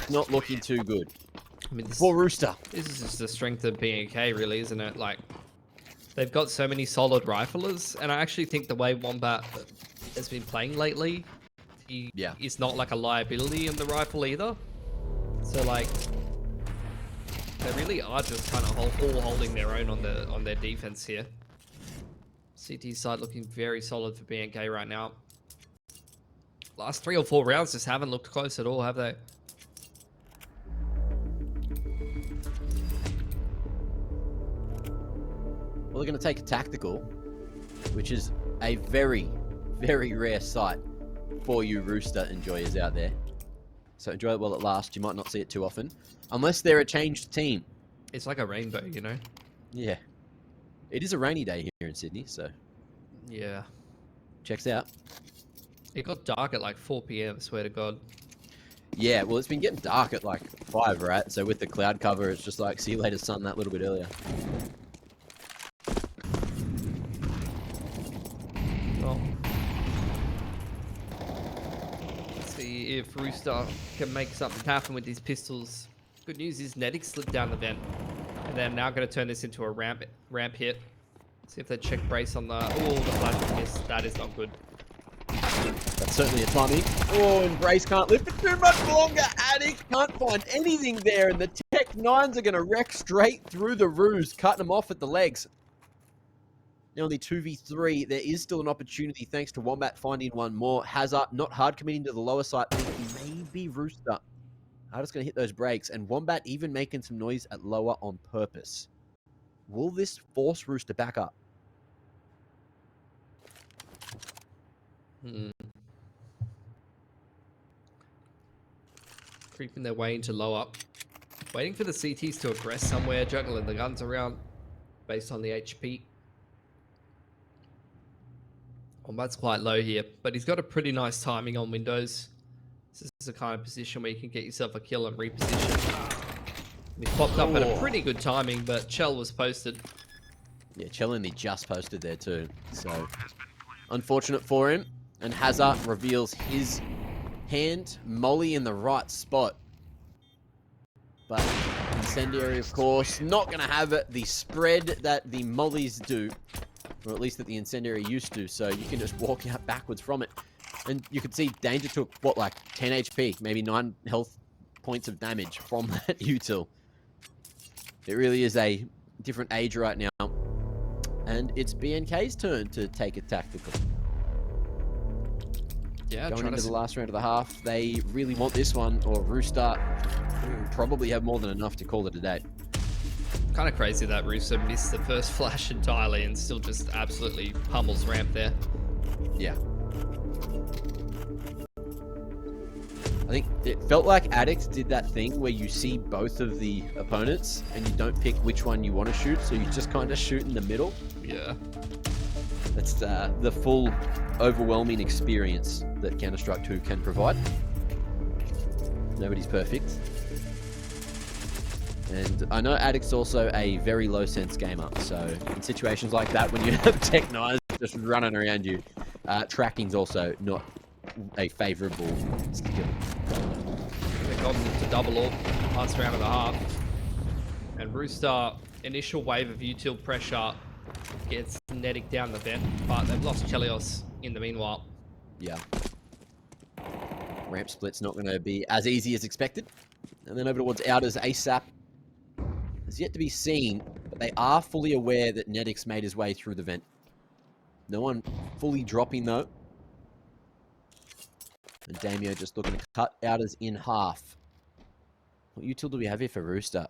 not looking too good. I mean, For Rooster. This is just the strength of BNK, really, isn't it? Like, they've got so many solid riflers, and I actually think the way Wombat has been playing lately, he is not like a liability in the rifle either. So like, they really are just kind of all holding their own on their defense here. CT side looking very solid for BNK right now. Last 3 or 4 rounds just haven't looked close at all, have they? Well, they're going to take a tactical, which is a very, very rare sight for you Rooster enjoyers out there. So enjoy it while it lasts. You might not see it too often, unless they're a changed team. It's like a rainbow, you know? Yeah. It is a rainy day here in Sydney, so... Yeah. Checks out. It got dark at like 4 PM, I swear to God. Yeah, well, it's been getting dark at like 5, right? So with the cloud cover, it's just like, see you later, sun, that little bit earlier. Well, let's see if Rooster can make something happen with these pistols. Good news is Nedic slid down the vent, and they're now going to turn this into a ramp hit. See if they check brace on the... Oh, the flash miss. That is not good. That's certainly a timing. Oh, and Brace can't lift it too much longer. Addict can't find anything there, and the Tech 9s are going to wreck straight through the roofs, cutting them off at the legs. Now only 2v3, there is still an opportunity thanks to Wombat finding one more. Hazard not hard committing to the lower side, maybe Rooster. Hardest going to hit those brakes, and Wombat even making some noise at lower on purpose. Will this force Rooster back up? Creeping their way into low up. Waiting for the CTs to aggress somewhere, juggling the guns around based on the HP. Wombat's quite low here, but he's got a pretty nice timing on windows. This is the kind of position where you can get yourself a kill and reposition. He popped up at a pretty good timing, but Chell was posted. Yeah, Chell only just posted there too, so unfortunate for him. And Hazard reveals his hand, Molly in the right spot. But Incendiary, of course, not going to have it. The spread that the Mollies do, or at least that the Incendiary used to, so you can just walk out backwards from it. And you can see Danger took, what, like 10 HP, maybe 9 health points of damage from that util. It really is a different age right now. And it's BNK's turn to take a tactical. Yeah, going into the last round of the half, they really want this one, or Rooster probably have more than enough to call it a day. Kind of crazy that Rooster missed the first flash entirely and still just absolutely pummels ramp there. Yeah. I think it felt like Addict did that thing where you see both of the opponents and you don't pick which one you want to shoot, so you just kind of shoot in the middle. Yeah. That's the full overwhelming experience that Counter-Strike 2 can provide. Nobody's perfect. And I know Addict's also a very low sense gamer, so in situations like that when you have Tech 9s just running around you, tracking's also not a favourable skill. They've gotten into double orb last round and a half. And Rooster, initial wave of util pressure gets Netic down the vent, but they've lost Chelios in the meanwhile. Yeah. Ramp split's not going to be as easy as expected. And then over towards Outers, ASAP has yet to be seen, but they are fully aware that Netic's made his way through the vent. No one fully dropping, though. And Damio just looking to cut Outers in half. What util do we have here for Rooster?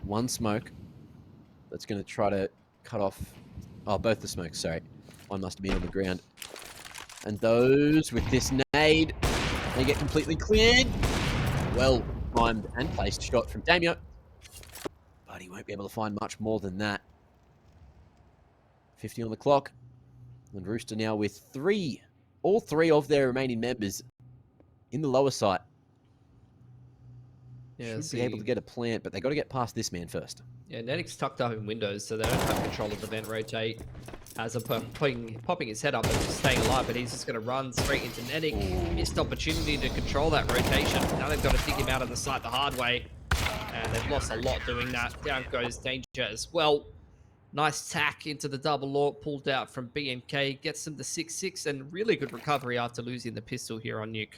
One smoke. That's going to try to cut off... Oh, both the smokes, sorry. One must have been on the ground. And those with this nade, they get completely cleared. Well timed and placed shot from Damio. But he won't be able to find much more than that. 50 on the clock. And Rooster now with all three of their remaining members in the lower site. Yeah, Should be able to get a plant, but they got to get past this man first. Yeah, Netic's tucked up in windows, so they don't have control of the vent rotate. As a popping his head up and just staying alive, but he's just going to run straight into Netic. Missed opportunity to control that rotation. Now they've got to dig him out of the site the hard way. And they've lost a lot doing that. Down goes Danger as well. Nice tack into the double AWP, pulled out from BMK. Gets them to 6-6, and really good recovery after losing the pistol here on Nuke.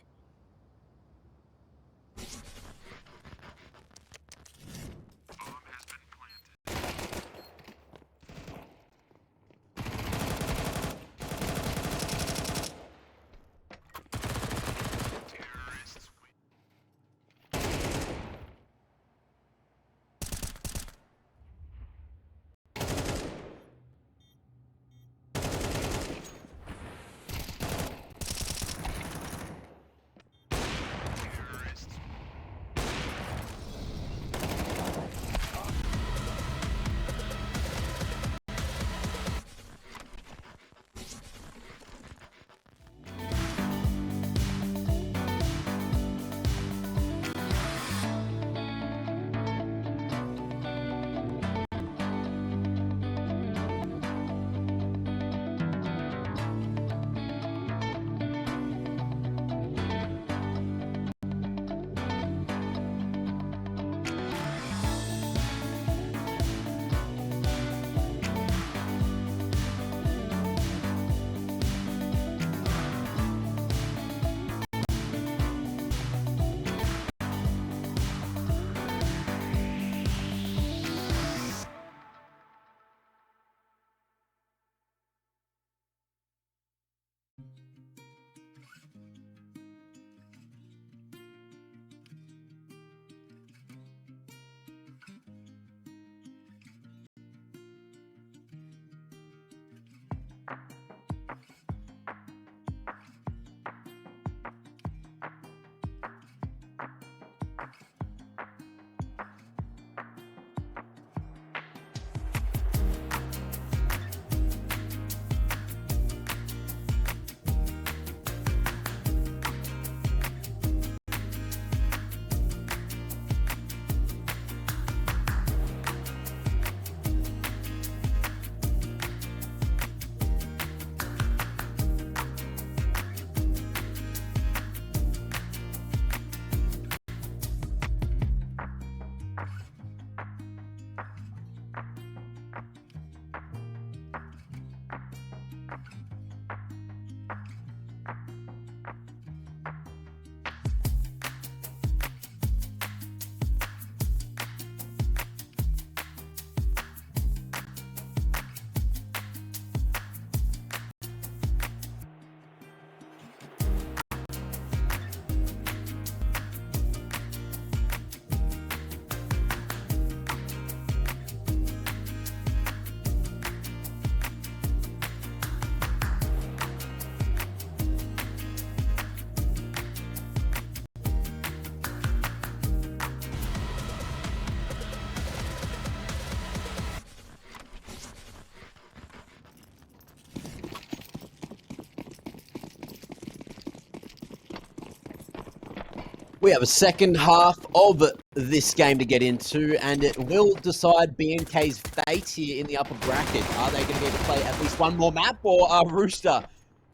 We have a second half of this game to get into, and it will decide BMK's fate here in the upper bracket. Are they going to be able to play at least one more map, or are Rooster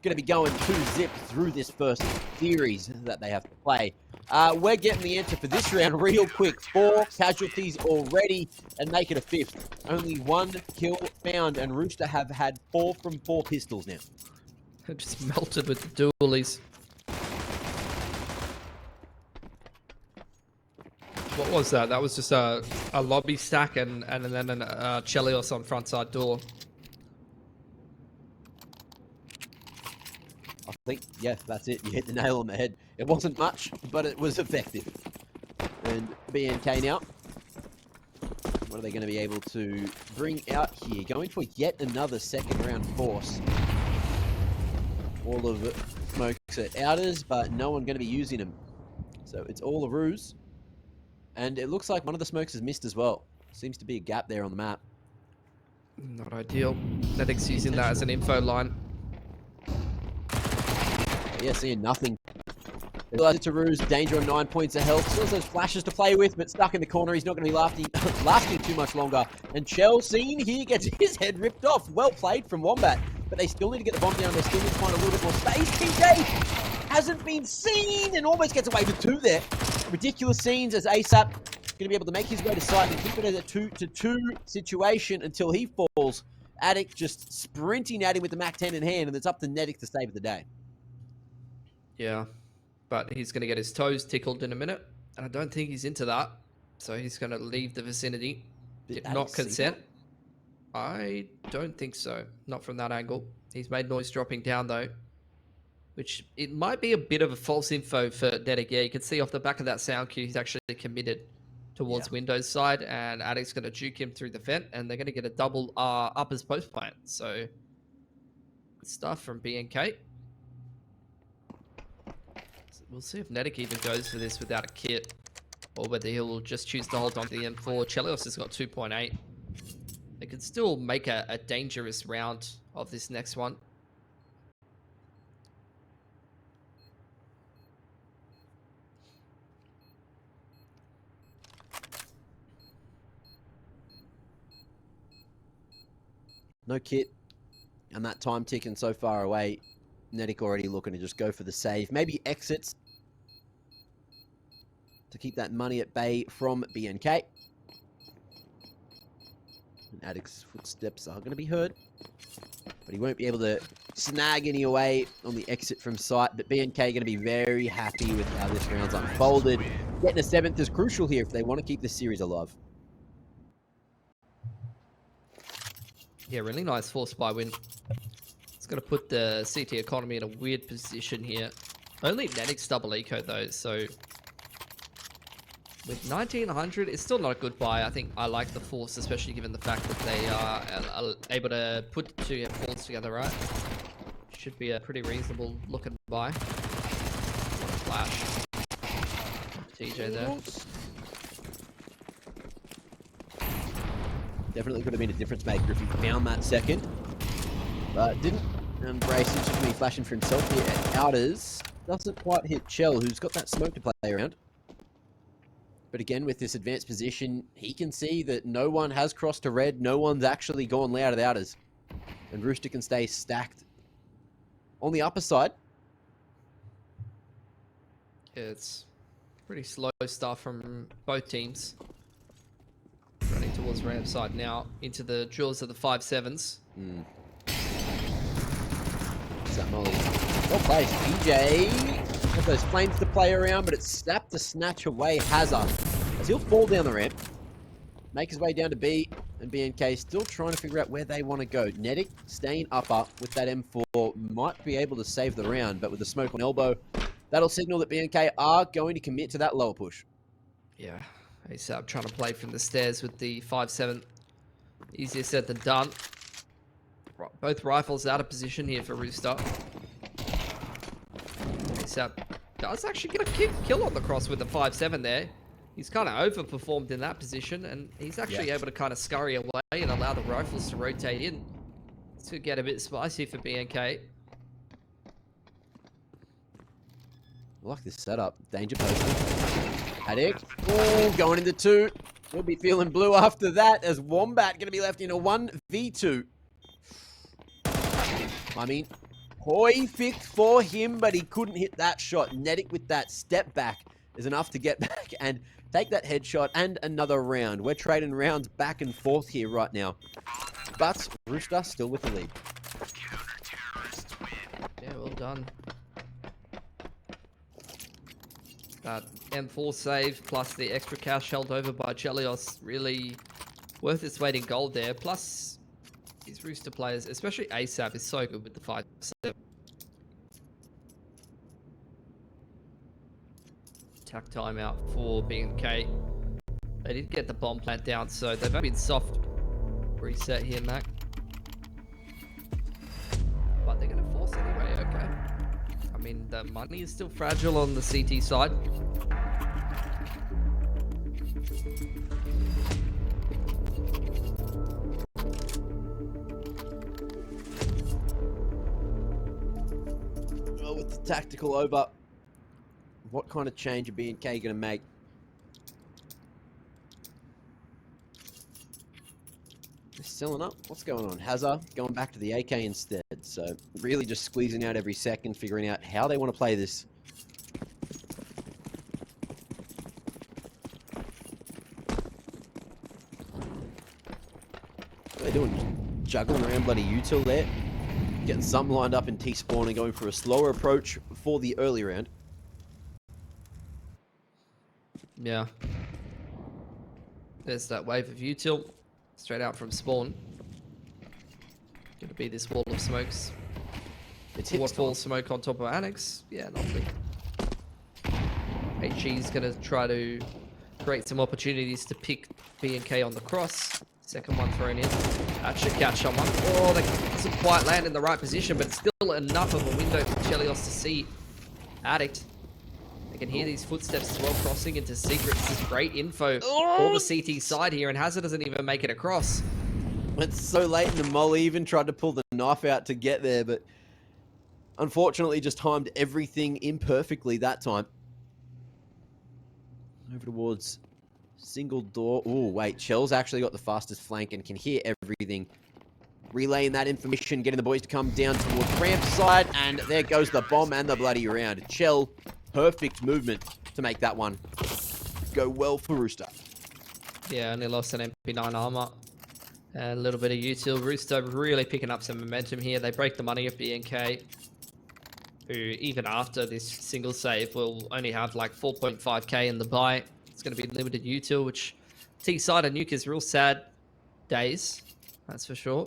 going to be going 2-zip through this first series that they have to play. We're getting the answer for this round real quick. 4 casualties already and make it a 5th. Only 1 kill found, and Rooster have had 4 from 4 pistols now. Just melted with the dualies. What was that? That was just a lobby stack and then a Chelios on front side door. I think, yeah, that's it. You hit the nail on the head. It wasn't much, but it was effective. And BNK now. What are they going to be able to bring out here? Going for yet another second round force. All of it smokes at outers, but no one going to be using them. So it's all a ruse. And it looks like one of the smokes has missed as well. Seems to be a gap there on the map. Not ideal. Nedic's using that as an info line. Yeah, seeing nothing. Realize it's a ruse. Danger on 9 points of health. Still has those flashes to play with, but stuck in the corner. He's not going to be lasting too much longer. And Chelsea here gets his head ripped off. Well played from Wombat. But they still need to get the bomb down. They still need to find a little bit more space. TJ hasn't been seen and almost gets away with 2 there. Ridiculous scenes as ASAP going to be able to make his way to site and keep it as a 2-2 situation until he falls. Attic just sprinting at him with the MAC-10 in hand, and it's up to Nedic to save the day. Yeah, but he's going to get his toes tickled in a minute, and I don't think he's into that. So he's going to leave the vicinity. Did not consent. I don't think so. Not from that angle. He's made noise dropping down, though. Which, it might be a bit of a false info for Nedic. Yeah, you can see off the back of that sound cue, he's actually committed towards Windows side, and Addict's going to juke him through the vent, and they're going to get a double uppers post plant. So, good stuff from BNK. So we'll see if Nedic even goes for this without a kit, or whether he'll just choose to hold on to the M4. Chelios has got 2.8. They could still make a dangerous round of this next one. No kit, and that time ticking so far away. Nedic already looking to just go for the save. Maybe exits to keep that money at bay from BNK. And Addict's footsteps are going to be heard, but he won't be able to snag any away on the exit from site. But BNK going to be very happy with how this round's unfolded. Getting a 7th is crucial here if they want to keep this series alive. Yeah, really nice force buy win. It's going to put the CT economy in a weird position here. Only Nedic's double eco though, so with 1900, it's still not a good buy. I think I like the force, especially given the fact that they are able to put 2 M4s together, right? Should be a pretty reasonable looking buy. What a flash. TJ there. Definitely could have been a difference maker if he found that second. But didn't. And Brace is just going to be flashing for himself here at outers. Doesn't quite hit Chell, who's got that smoke to play around. But again, with this advanced position, he can see that no one has crossed to red. No one's actually gone loud at outers. And Rooster can stay stacked on the upper side. Yeah, it's pretty slow stuff from both teams. Running towards ramp side now into the jaws of the 5.7s. What's that molly? Well played, EJ. Has those flames to play around, but it's snapped to snatch away Hazard as he'll fall down the ramp, make his way down to B, and BNK still trying to figure out where they want to go. Nedic staying upper with that M4 might be able to save the round, but with the smoke on elbow, that'll signal that BNK are going to commit to that lower push. Yeah. ASAP trying to play from the stairs with the 5.7. Easier said than done. Both rifles out of position here for Rooster. ASAP does actually get a kill on the cross with the 5.7 there. He's kind of overperformed in that position, and he's actually able to kind of scurry away and allow the rifles to rotate in. To get a bit spicy for BNK. I like this setup. Danger post. Attic. Oh, going into 2. We'll be feeling blue after that as Wombat going to be left in a 1v2. I mean, Perfect for him, but he couldn't hit that shot. Nedic with that step back is enough to get back and take that headshot and another round. We're trading rounds back and forth here right now. But Rooster still with the lead. Yeah, well done. That M4 save plus the extra cash held over by Chelios really worth its weight in gold there. Plus, these Rooster players, especially ASAP, is so good with the 5-7. Attack timeout for B&K. They did get the bomb plant down, so they've been soft reset here, Mac. But they're going to force anyway, okay. I mean, the money is still fragile on the CT side. Well, with the tactical over, what kind of change are B&K going to make? They're selling up. What's going on? Hazard going back to the AK instead. So really just squeezing out every second, figuring out how they want to play this. What are they doing? Just juggling around bloody util there. Getting some lined up in T-spawn and going for a slower approach for the early round. Yeah. There's that wave of util straight out from spawn. Gonna be this wall of smokes. It's Waterfall smoke on top of Annex. Yeah, lovely. HG's gonna try to create some opportunities to pick B&K on the cross. Second one thrown in. That should catch someone. Oh, they doesn't quite land in the right position, but still enough of a window for Chelios to see Addict. They can hear these footsteps as well crossing into secrets. This is great info for the CT side here, and Hazard doesn't even make it across. Went so late in the molly, even tried to pull the knife out to get there, but unfortunately just timed everything imperfectly that time. Over towards single door. Oh, wait. Shell's actually got the fastest flank and can hear everything. Relaying that information, getting the boys to come down towards ramp side, and there goes the bomb and the bloody round. Shell, perfect movement to make that one go well for Rooster. Yeah, only lost an MP9 armor. And a little bit of util. Rooster really picking up some momentum here. They break the money of B&K, who even after this single save will only have like 4.5k in the buy. It's going to be limited util, which T-side and Nuke is real sad days. That's for sure.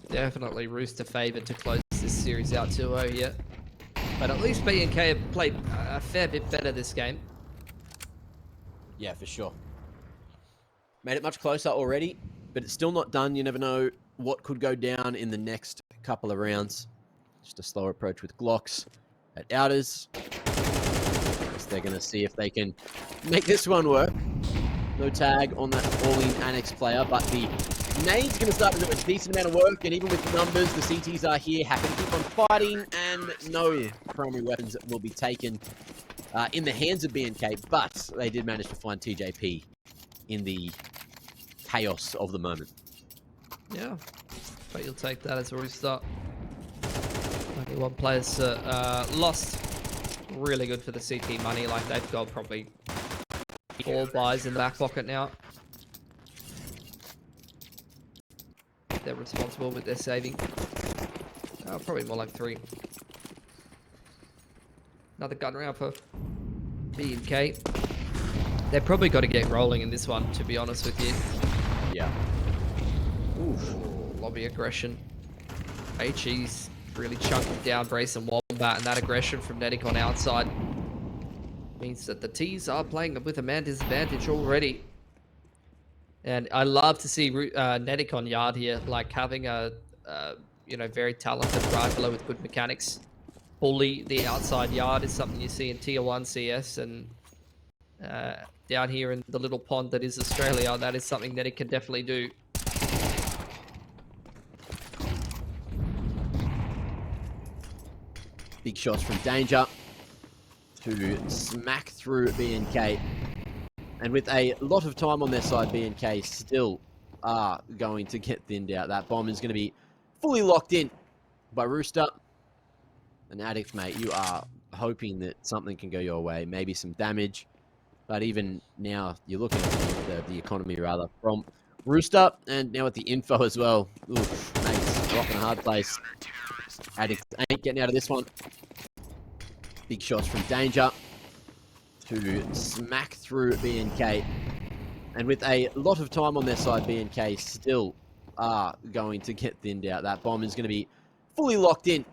Definitely Rooster favored to close this series out 2-0 here. But at least B&K have played a fair bit better this game. Yeah, for sure. Made it much closer already, but it's still not done. You never know what could go down in the next couple of rounds. Just a slower approach with Glocks at outers. They're going to see if they can make this one work. No tag on that falling Annex player, but the nade's going to start to do a decent amount of work, and even with the numbers, the CTs are here, happy to keep on fighting, and no primary weapons will be taken in the hands of B&K, but they did manage to find TJP in the chaos of the moment. Yeah, but you'll take that as a restart. Only one player's lost. Really good for the CT money. Like, they've got probably 4 buys in the back pocket now. They're responsible with their saving. Probably more like 3. Another gun round for B&K. They've probably got to get rolling in this one, to be honest with you. Yeah. Oof. Lobby aggression. HE's really chunking down Brace and Wombat, and that aggression from Nedic on outside means that the T's are playing with a man disadvantage already. And I love to see Nedic on yard here, like having a very talented rifler with good mechanics. Bully the outside yard is something you see in Tier 1 CS, and down here in the little pond that is Australia, that is something Nedic can definitely do. Big shots from Danger to smack through B&K. And with a lot of time on their side, B&K still are going to get thinned out. That bomb is going to be fully locked in by Rooster. And Addict, mate, you are hoping that something can go your way. Maybe some damage. But even now, you're looking at the economy, rather, from Rooster. And now at the info as well. Oof, mate, rocking a hard place. Addict ain't getting out of this one. Big shots from Danger to smack through BNK. And with a lot of time on their side, BNK still are going to get thinned out. That bomb is going to be fully locked in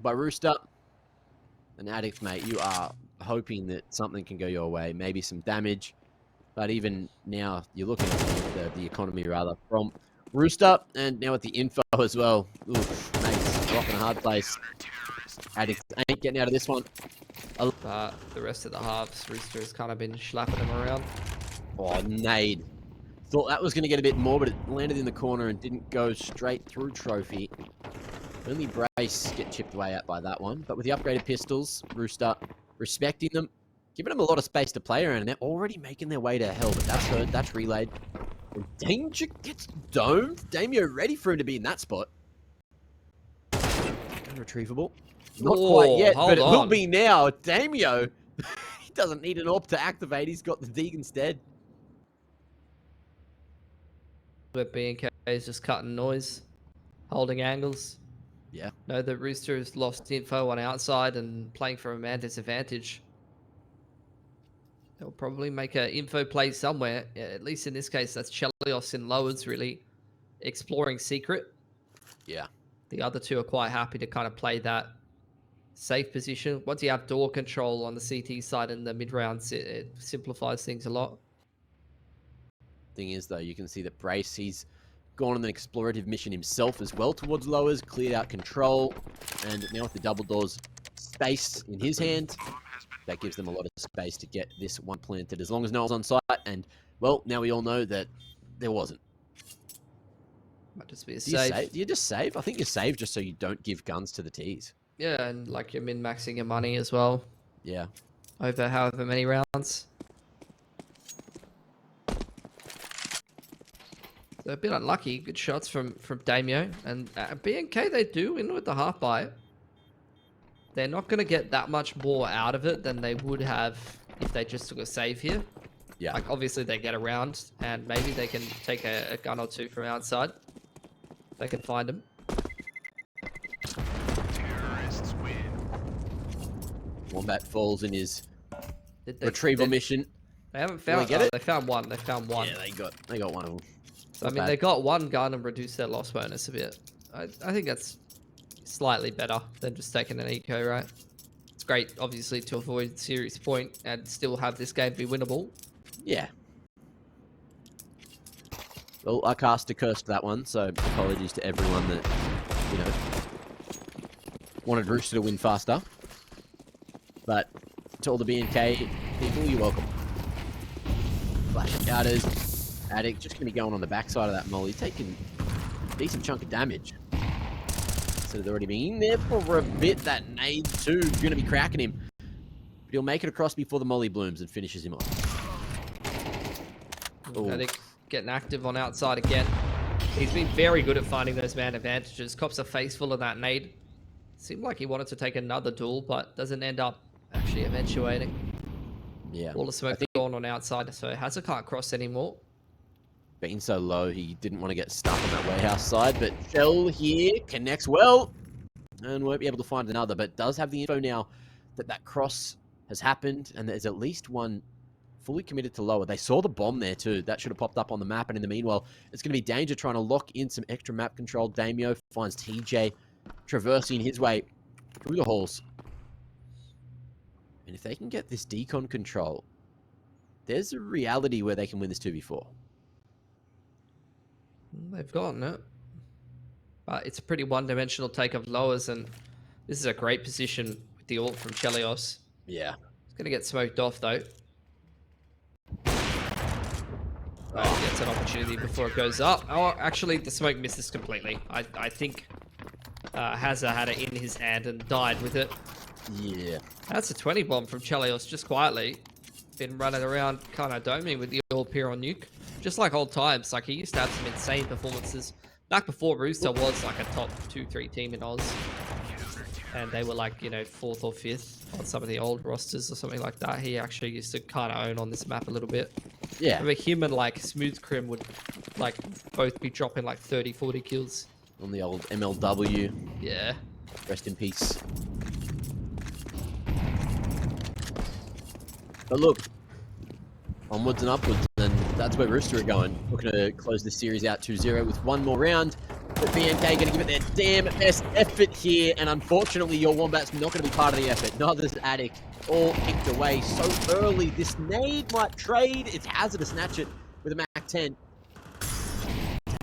by Rooster. And Addict, mate, you are hoping that something can go your way. Maybe some damage. But even now, you're looking at the economy, rather, from Rooster. And now at the info as well. Oof, mate, rocking a hard place. Addict ain't getting out of this one. But the rest of the halves, Rooster has kind of been slapping them around. Oh, nade. Thought that was going to get a bit more, but it landed in the corner and didn't go straight through Trophy. Only Brace get chipped away at by that one. But with the upgraded pistols, Rooster respecting them, giving them a lot of space to play around, and they're already making their way to hell. But that's heard, that's relayed. And Danger gets domed. Damio ready for him to be in that spot. Unretrievable. Not quite yet, but it will be now. Damio, he doesn't need an AWP to activate. He's got the Deeg instead. Where BNK is just cutting noise, holding angles. Yeah. No, the Rooster has lost info on outside and playing for a man disadvantage. They'll probably make an info play somewhere. At least in this case, that's Chelios in lowers really exploring secret. Yeah. The other two are quite happy to kind of play that safe position. Once you have door control on the CT side in the mid rounds, it simplifies things a lot. Thing is, though, you can see that Brace, he's gone on an explorative mission himself as well towards lowers, cleared out control, and now with the double doors space in his hand, that gives them a lot of space to get this one planted as long as no one's on site. And, well, now we all know that there wasn't. Might just be a save. Do you just save? I think you save just so you don't give guns to the Ts. Yeah, and like you're min-maxing your money as well. Yeah. Over however many rounds. So a bit unlucky. Good shots from Damio. And BNK, they do win with the half buy. They're not going to get that much more out of it than they would have if they just took a save here. Yeah. Like, obviously, they get around, and maybe they can take a gun or two from outside. They can find them. Terrorists win. Wombat falls in his retrieval mission. They haven't found. Get it? They found one. They found one. Yeah, they got one of them. So, I mean, they got one gun and reduced their loss bonus a bit. I think that's slightly better than just taking an eco, right? It's great, obviously, to avoid serious point and still have this game be winnable. Yeah. Well, I cast a curse to that one, so apologies to everyone that, you know, wanted Rooster to win faster. But to all the BNK people, you're welcome. Flash counters. Addict just going to be going on the backside of that molly, taking a decent chunk of damage. So they've already been in there for a bit. That nade too going to be cracking him. But he'll make it across before the molly blooms and finishes him off. Addict getting active on outside again. He's been very good at finding those man advantages. Cops a face full of that nade. Seemed like he wanted to take another duel, but doesn't end up actually eventuating. Yeah. All the smoke gone on outside, so Hazard can't cross anymore. Being so low, he didn't want to get stuck on that warehouse side, but Shell here connects well and won't be able to find another, but does have the info now that that cross has happened and there's at least one fully committed to lower. They saw the bomb there too. That should have popped up on the map, and in the meanwhile, it's going to be Danger trying to lock in some extra map control. Damio finds TJ traversing his way through the halls. And if they can get this decon control, there's a reality where they can win this 2v4. They've gotten it. But it's a pretty one-dimensional take of lowers, and this is a great position with the ult from Chelios. Yeah. It's going to get smoked off, though. Oh, gets an opportunity before it goes up. Oh, actually, the smoke misses completely. I think Hazard had it in his hand and died with it. Yeah. That's a 20 bomb from Chelios, just quietly. Been running around kind of doming with the ult here on Nuke. just like old times. Like he used to have some insane performances back before Rooster was like a top 2-3 team in Oz, and they were like, you know, 4th or 5th on some of the old rosters or something like that. He actually used to kind of own on this map a little bit. Yeah. I mean, him and like Smooth Crim would like both be dropping like 30-40 kills on the old MLW. Yeah. Rest in peace. But look, onwards and upwards, and that's where Rooster are going. Looking to close this series out 2-0 with one more round. But BNK going to give it their damn best effort here, and unfortunately, your Wombat's not going to be part of the effort. Neither's Attic. All kicked away so early. This nade might trade. It's hazardous. Snatch it with a Mac 10.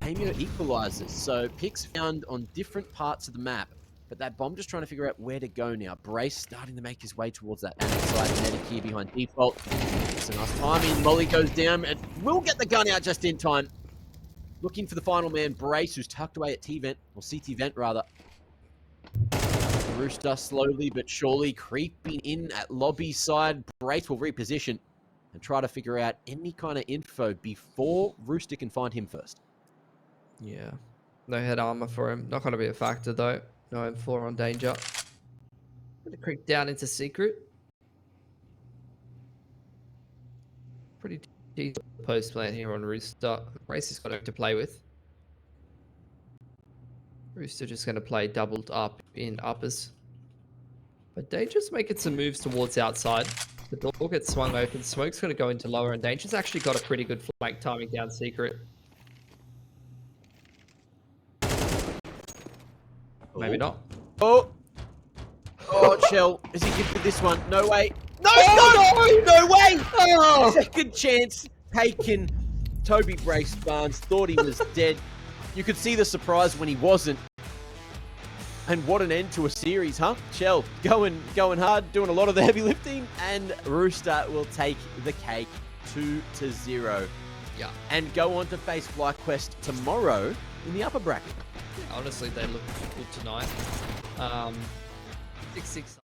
Damio equalizes. So picks found on different parts of the map. But that bomb just trying to figure out where to go now. Brace starting to make his way towards that Attic side. Medic here behind default. It's a nice timing. Molly goes down and will get the gun out just in time. Looking for the final man, Brace, who's tucked away at T-Vent, or CT Vent rather. Rooster slowly but surely creeping in at lobby side. Brace will reposition and try to figure out any kind of info before Rooster can find him first. Yeah. No head armor for him. Not going to be a factor though. No M4 on danger. Going to creep down into secret. Pretty decent post plan here on Rooster. Brace has got him to play with. Rooster just going to play doubled up in uppers. But Danger's making some moves towards outside. The door gets swung open. Smoke's going to go into lower, and Danger's actually got a pretty good flank timing down secret. Maybe not. Oh! Oh, Chell. Is he gifted this one? No way. No, no way! Oh. Second chance taken. Toby Brace Barnes thought he was dead. You could see the surprise when he wasn't. And what an end to a series, huh? Chell going hard, doing a lot of the heavy lifting, and Rooster will take the cake 2-0. Yeah. And go on to face FlyQuest tomorrow in the upper bracket. Yeah, honestly, they look good tonight. 6-6.